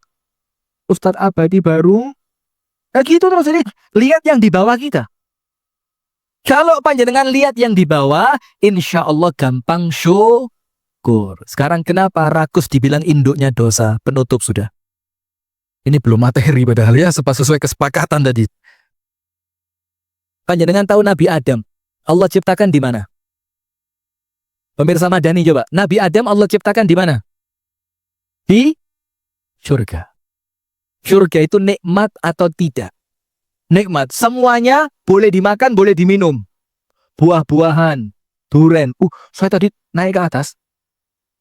Ustadz Abadi baru. Nah gitu terus, jadi lihat yang di bawah kita. Kalau panjenengan lihat yang di bawah, insya Allah gampang syukur. Sekarang kenapa rakus dibilang induknya dosa? Penutup sudah. Ini belum materi padahal ya, sesuai kesepakatan tadi. Panjenengan tahu Nabi Adam, Allah ciptakan di mana? Pemirsa Madani coba, Nabi Adam Allah ciptakan di mana? Di surga. Surga itu nikmat atau tidak? Nikmat, semuanya boleh dimakan, boleh diminum. Buah-buahan, duren. Saya tadi naik ke atas.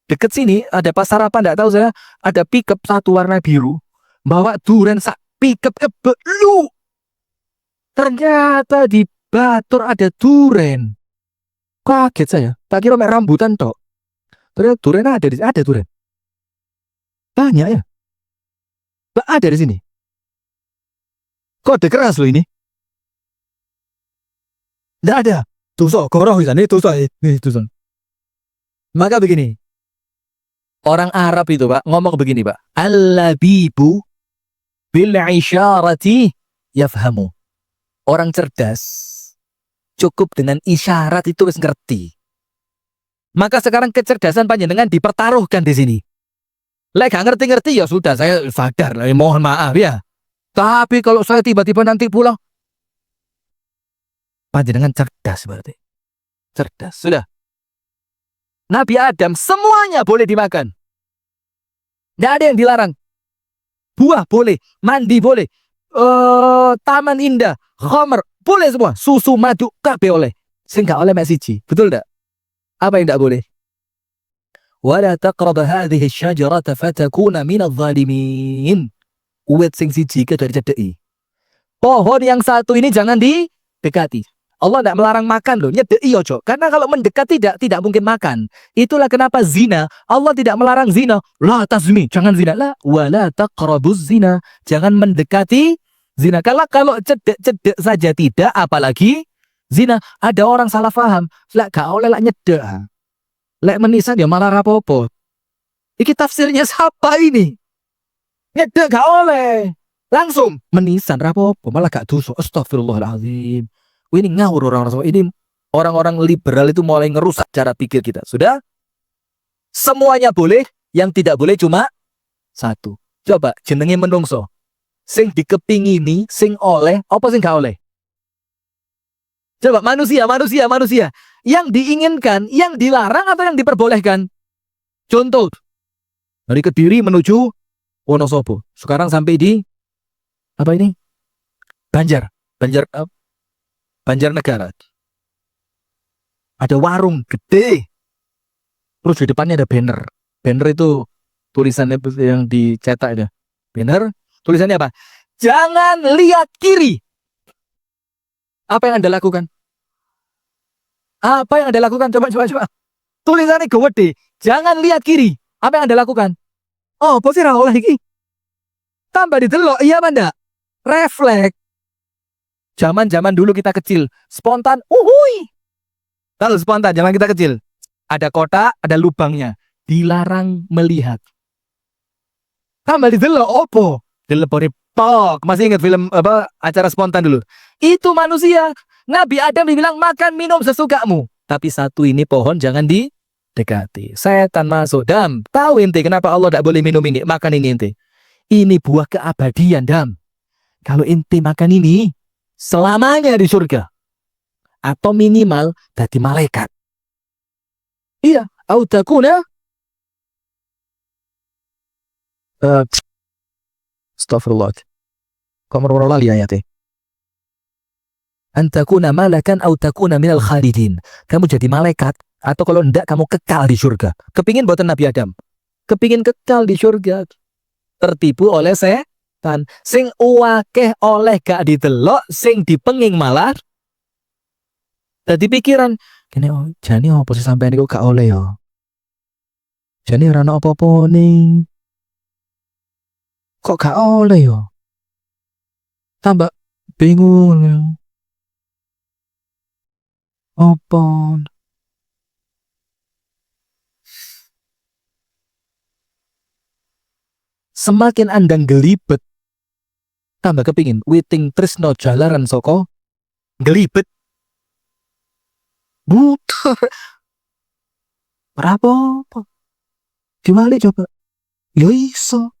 Deket sini ada pasar apa enggak tahu saya. Ada pickup 1 warna biru, bawa duren sak pickup lu. Ternyata di Batur ada duren. Kaget saya. Tak kira mek rambutan tok. Ternyata duren ada duren. Banyak ya. Ada di sini. Kode keras loh ini. Tidak ada. Tuso, koroh ini tuso. Maka begini. Orang Arab itu Pak, ngomong begini Pak. Al-labibu bil isyarati yafhamu. Orang cerdas cukup dengan isyarat itu wis ngerti. Maka sekarang kecerdasan panjenengan dipertaruhkan di sini. Lek gak ngerti-ngerti ya sudah, saya sadar, mohon maaf ya. Tapi kalau saya tiba-tiba nanti pulang, panjenengan cerdas berarti. Cerdas, sudah. Nabi Adam semuanya boleh dimakan. Tidak ada yang dilarang. Buah boleh, mandi boleh, taman indah, khamr, boleh semua. Susu, madu, kabeh oleh. Sing gak oleh mek siji, betul tidak? Apa yang tidak boleh? Wala taqrab hadhihi asyajarata fatakuna minadh dhalimin. Uwit sing siji ke dari cedeki. Pohon yang satu ini jangan didekati. Allah tidak melarang makan loh, nyedeki ojo. Karena kalau mendekat tidak mungkin makan. Itulah kenapa zina, Allah tidak melarang zina. La tazni, jangan zina. La wala taqrabuz zina. Jangan mendekati zina. Kalau cedek-cedek saja tidak, apalagi zina. Ada orang salah paham. Lek gak oleh lek nyedek. Lek menisan ya malah rapopo. Iki tafsirnya siapa ini? Nyedek gak oleh. Langsung menisan rapopo, malah gak dosa. Astagfirullahaladzim. Ini ngawur orang-orang. Ini orang-orang liberal itu mulai ngerusak cara pikir kita. Sudah? Semuanya boleh, yang tidak boleh cuma satu. Coba jenenge menungso. Sing dikepingini, sing oleh, apa sing gak oleh? Coba manusia. Yang diinginkan, yang dilarang atau yang diperbolehkan? Contoh. Dari Kediri menuju Wonosobo. Sekarang sampai di apa ini? Banjarnegara. Ada warung gede. Terus di depannya ada banner. Banner itu tulisannya yang dicetak itu. Banner, tulisannya apa? Jangan lihat kiri. Apa yang Anda lakukan? Apa yang Anda lakukan? Coba. Tulisannya gede. Jangan lihat kiri. Apa yang Anda lakukan? Oh, apa sih ra oleh iki? Tambah didelok, iya apa ndak? Refleks. Zaman dulu kita kecil, spontan, uhui. Kalau spontan, zaman kita kecil, ada kotak, ada lubangnya, dilarang melihat. Tambah didelok, opo? Dilepori pok. Masih ingat film apa acara spontan dulu? Itu manusia. Nabi Adam dibilang makan minum sesukamu. Tapi satu ini pohon jangan didekati. Setan masuk. Dam, tahu ente kenapa Allah tidak boleh minum ini, makan ini ente? Ini buah keabadian, Dam. Kalau ente makan ini, selamanya di surga. Atau minimal jadi malaikat. Iya, autakuna. Astagfirullah. Kok merora lali ayatnya? Antakuna malakan autakuna minal khalidin. Kamu jadi malaikat atau kalau enggak kamu kekal di surga. Kepingin buatan Nabi Adam. Kepingin kekal di surga. Tertipu oleh setan. Sing uwakeh oleh gak ditelok, sing dipenging malah dadi pikiran, kene jane apa sih sampean iku gak oleh ya. Jane ora ono apa-apa ning. Kok gak oleh ya? Tambah bingung ya. Apa? Semakin Anda gelibet, tambah kepingin witing tresno jalaran soko gelibet. Buta. Berapa? Gimana coba? Ya iso.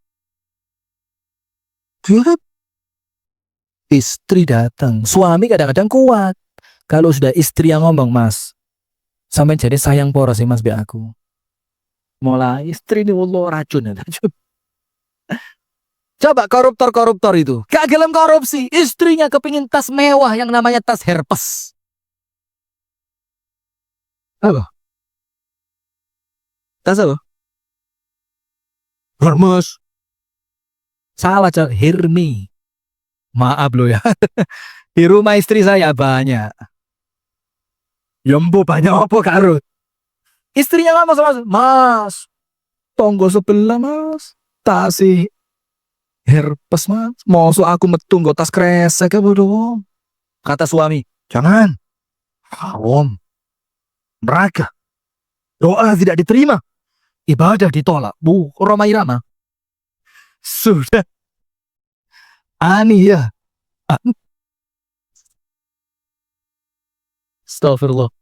Dia istri datang, suami kadang-kadang kuat. Kalau sudah istri yang ngomong, Mas, sampai jadi sayang poros sih Mas be aku. Mulai istri ini Allah racun. Coba koruptor itu, gak gelem korupsi, istrinya kepingin tas mewah yang namanya tas Hermes. Apa? Tas apa? Hermes. Salah, Hermi. Maaf lo ya. Di rumah istri saya banyak. Yombo banyak apa karut? Istrinya ngomong sama Mas, tonggo sebelah Mas, tasih Hermes Mas, mosok aku metu nggo tas kresek ya bodoh. Kata suami, jangan. Haram. Neraka. Doa tidak diterima. Ibadah ditolak. Bu, Roma Irama. Sudah. Ani ya. Astagfirullah.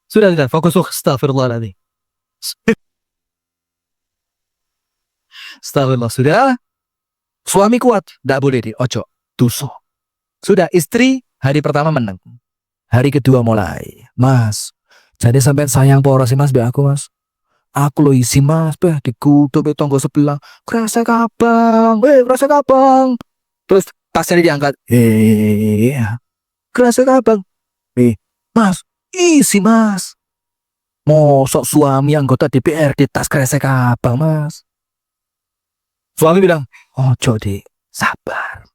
Sudah, fokus. Astagfirullah nanti. Astagfirullah. Sudah. Suami kuat. Tidak boleh di ojo. Dosa. Sudah, istri hari pertama menang. Hari kedua mulai. Mas, jadi sampai sayang poros sih Mas be aku Mas. Aku lo isi Mas be dikutuk be tonggo sebelah. Kerasa kabang. Kerasa kabang. Terus tasnya diangkat. Kerasa kabang. Mas, isi Mas. Mosok suami anggota DPRD tas kresek abang, Mas. Suami bilang, ojo Dik, sabar.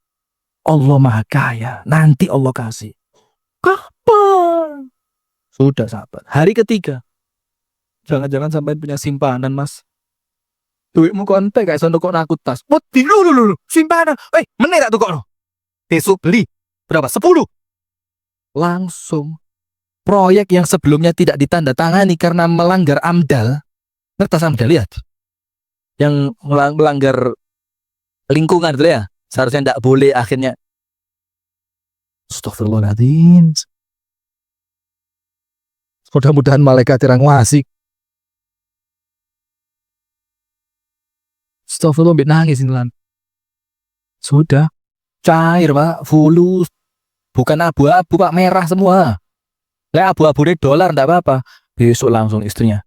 Allah Maha Kaya, nanti Allah kasih. Kapan? Sudah sabar. Hari ketiga. Jangan-jangan sampai punya simpanan, Mas. Duitmu kontek kayak sono kok nakut tas. Wedi lu, simpanan. Meneh tak tukokno. Besok beli. Berapa? 10. Langsung. Proyek yang sebelumnya tidak ditandatangani karena melanggar AMDAL. Ngertas AMDAL, lihat. Yang melanggar lingkungan itu ya. Seharusnya tidak boleh akhirnya. Astagfirullahaladzim. Mudah-mudahan malaikat yang ngasih. Astagfirullah, nangis ini lan. Sudah. Cair Pak, fulus. Bukan abu-abu Pak, merah semua. Lah abu-abu dolar enggak apa-apa. Besok langsung istrinya.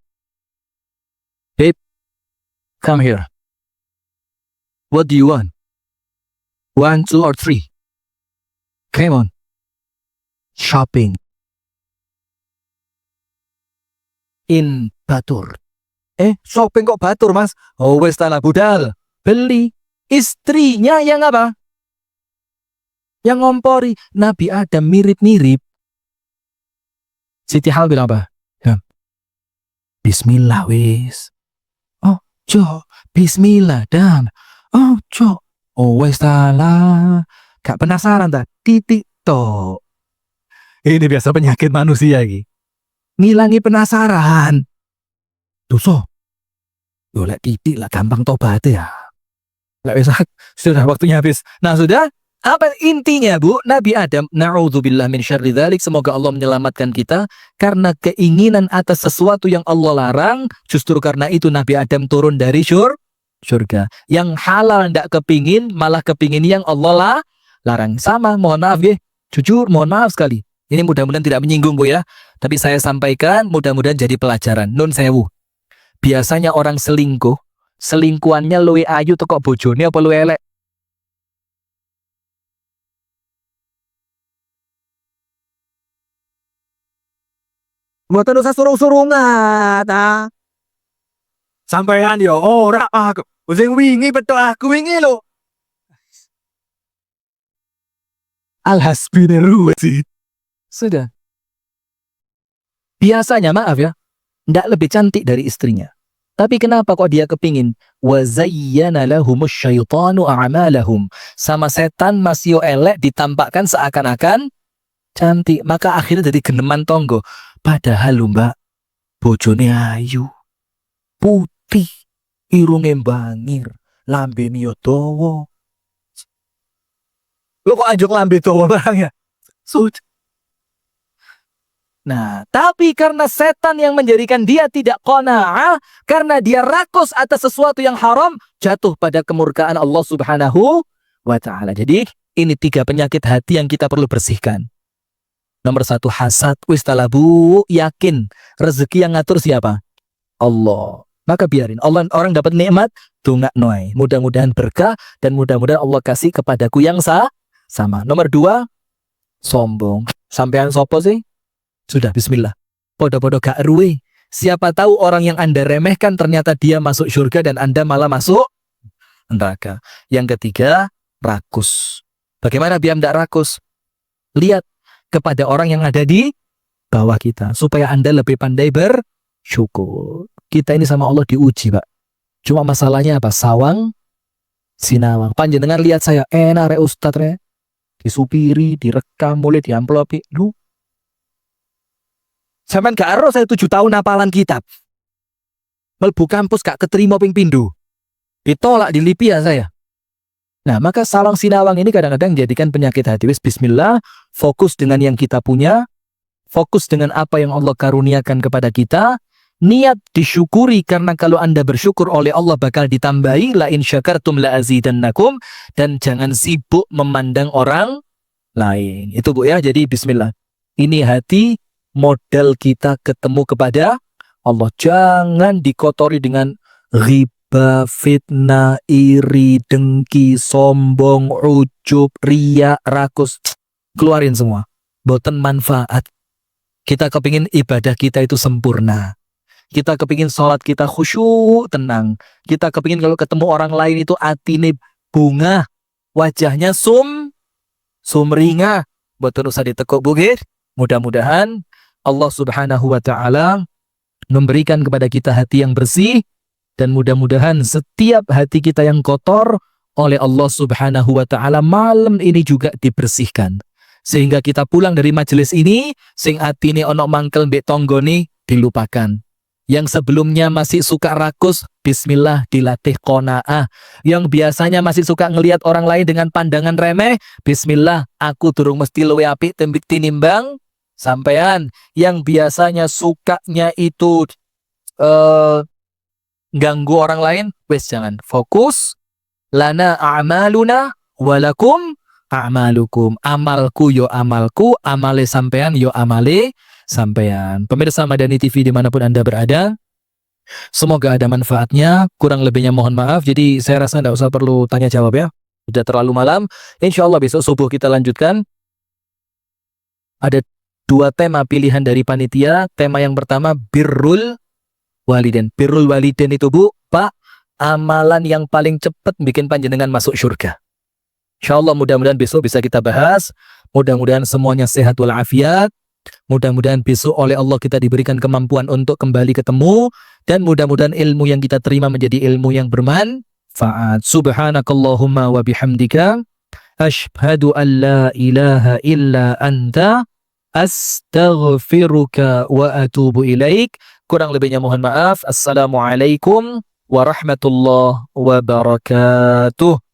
Babe, come here. What do you want? 1, 2, or 3? Come on. Shopping. In Batur. Shopping kok Batur, Mas? Oh, wes tanah budal. Beli. Istrinya yang apa? Yang ngompori. Nabi Adam mirip-mirip. Siti Hal bilang apa? Ya. Bismillah, wes. Oh, Jo. Bismillah, dan. Oh, Jo. Oh, wes salah. Gak penasaran tak? Titik tok. Ini biasa penyakit manusia ini. Ngilangi penasaran. Dosa. Yo lek titik lah gampang tobat ya. Lek wis sudah waktunya habis. Nah, sudah. Apa intinya, Bu? Nabi Adam, na'udzubillah min syarri dzalik, semoga Allah menyelamatkan kita karena keinginan atas sesuatu yang Allah larang, justru karena itu Nabi Adam turun dari surga. Yang halal ndak kepingin, malah kepingin yang Allah larang. Sama, mohon maaf ya. Jujur, mohon maaf sekali. Ini mudah-mudahan tidak menyinggung, Bu ya. Tapi saya sampaikan, mudah-mudahan jadi pelajaran. Nun sewu. Biasanya orang selingkuh, selingkuhannya luwe ayu teko bojone apa luwe elek? Mboten usah surung-surungan, ah. Sampeyan yo ora aku. Sing wingi betul aku wingi lho. Alhamdulillah. Sudah. Biasanya maaf ya, ndak lebih cantik dari istrinya. Tapi kenapa kok dia kepingin? Wa zayyana lahumus syaitanu a'malahum. Sama setan masih elek ditampakkan seakan-akan cantik. Maka akhirnya jadi geneman tonggo. Padahal lho Mbak, bojone ayu, putih, irunge bangir, lambene yo dawa. Lo kok anjuk lambe dawa barangnya? Sudah. Nah, tapi karena setan yang menjadikan dia tidak qanaah, karena dia rakus atas sesuatu yang haram, jatuh pada kemurkaan Allah Subhanahu wa Ta'ala. Jadi, ini 3 penyakit hati yang kita perlu bersihkan. Nomor 1, hasad. Wis talabu, yakin rezeki yang ngatur siapa? Allah. Maka biarin Allah, orang dapat nikmat, dongakno. Mudah-mudahan berkah dan mudah-mudahan Allah kasih kepadaku yang sama. Nomor 2, sombong. Sampean sopo sih? Sudah, bismillah. Podo-podo gak ruwe. Siapa tahu orang yang Anda remehkan ternyata dia masuk surga dan Anda malah masuk neraka. Yang ketiga, rakus. Bagaimana biar tidak rakus? Lihat kepada orang yang ada di bawah kita. Supaya Anda lebih pandai bersyukur. Kita ini sama Allah diuji, Pak. Cuma masalahnya apa? Sawang, sinawang. Panjenengan lihat saya, enak re Ustadz re. Disupiri, direkam, mulai diamplopi. Lu. Sampai gak ero saya 7 tahun hafalan kitab. Melbu kampus gak keterima ping pindu. Ditolak di Libya saya. Nah, maka sawang sinawang ini kadang-kadang jadikan penyakit hati. Bismillah, fokus dengan yang kita punya, fokus dengan apa yang Allah karuniakan kepada kita, niat disyukuri karena kalau Anda bersyukur oleh Allah bakal ditambahi, la in syakartum la azidannakum, dan jangan sibuk memandang orang lain. Itu Bu ya, jadi bismillah. Ini hati modal kita ketemu kepada Allah. Jangan dikotori dengan riba, fitnah, iri, dengki, sombong, ujub, riya, rakus. Keluarin semua. Boten manfaat. Kita kepingin ibadah kita itu sempurna. Kita kepingin sholat kita khusyuk, tenang. Kita kepingin kalau ketemu orang lain itu atine bunga, wajahnya sumringah. Betul usah ditekuk bugir. Mudah-mudahan Allah Subhanahu wa taala memberikan kepada kita hati yang bersih, dan mudah-mudahan setiap hati kita yang kotor oleh Allah Subhanahu wa taala malam ini juga dibersihkan. Sehingga kita pulang dari majelis ini sing atine ono mangkel mbek tanggane dilupakan. Yang sebelumnya masih suka rakus, bismillah dilatih qanaah. Yang biasanya masih suka ngelihat orang lain dengan pandangan remeh, bismillah aku durung mesti luwe apik tinimbang sampean. Yang biasanya sukanya itu ganggu orang lain, wes jangan. Fokus. Lana a'maluna walakum a'malukum. Amalku yo amalku, amale sampean yo amale sampean. Pemirsa Madani TV dimanapun Anda berada, semoga ada manfaatnya. Kurang lebihnya mohon maaf. Jadi saya rasa tidak usah perlu tanya jawab ya. Sudah terlalu malam. Insya Allah besok subuh kita lanjutkan. Ada 2 tema pilihan dari panitia. Tema yang pertama birrul waliden. Birrul waliden itu Bu, Pak, amalan yang paling cepat bikin panjenengan masuk surga. Insya Allah mudah-mudahan besok bisa kita bahas. Mudah-mudahan semuanya sehat walafiat. Mudah-mudahan besok oleh Allah kita diberikan kemampuan untuk kembali ketemu. Dan mudah-mudahan ilmu yang kita terima menjadi ilmu yang bermanfaat. Subhanakallahumma wa bihamdika. Ashhadu an la ilaha illa anta. Astaghfiruka wa atubu ilaik. Kurang lebihnya mohon maaf. Assalamualaikum warahmatullahi wabarakatuh.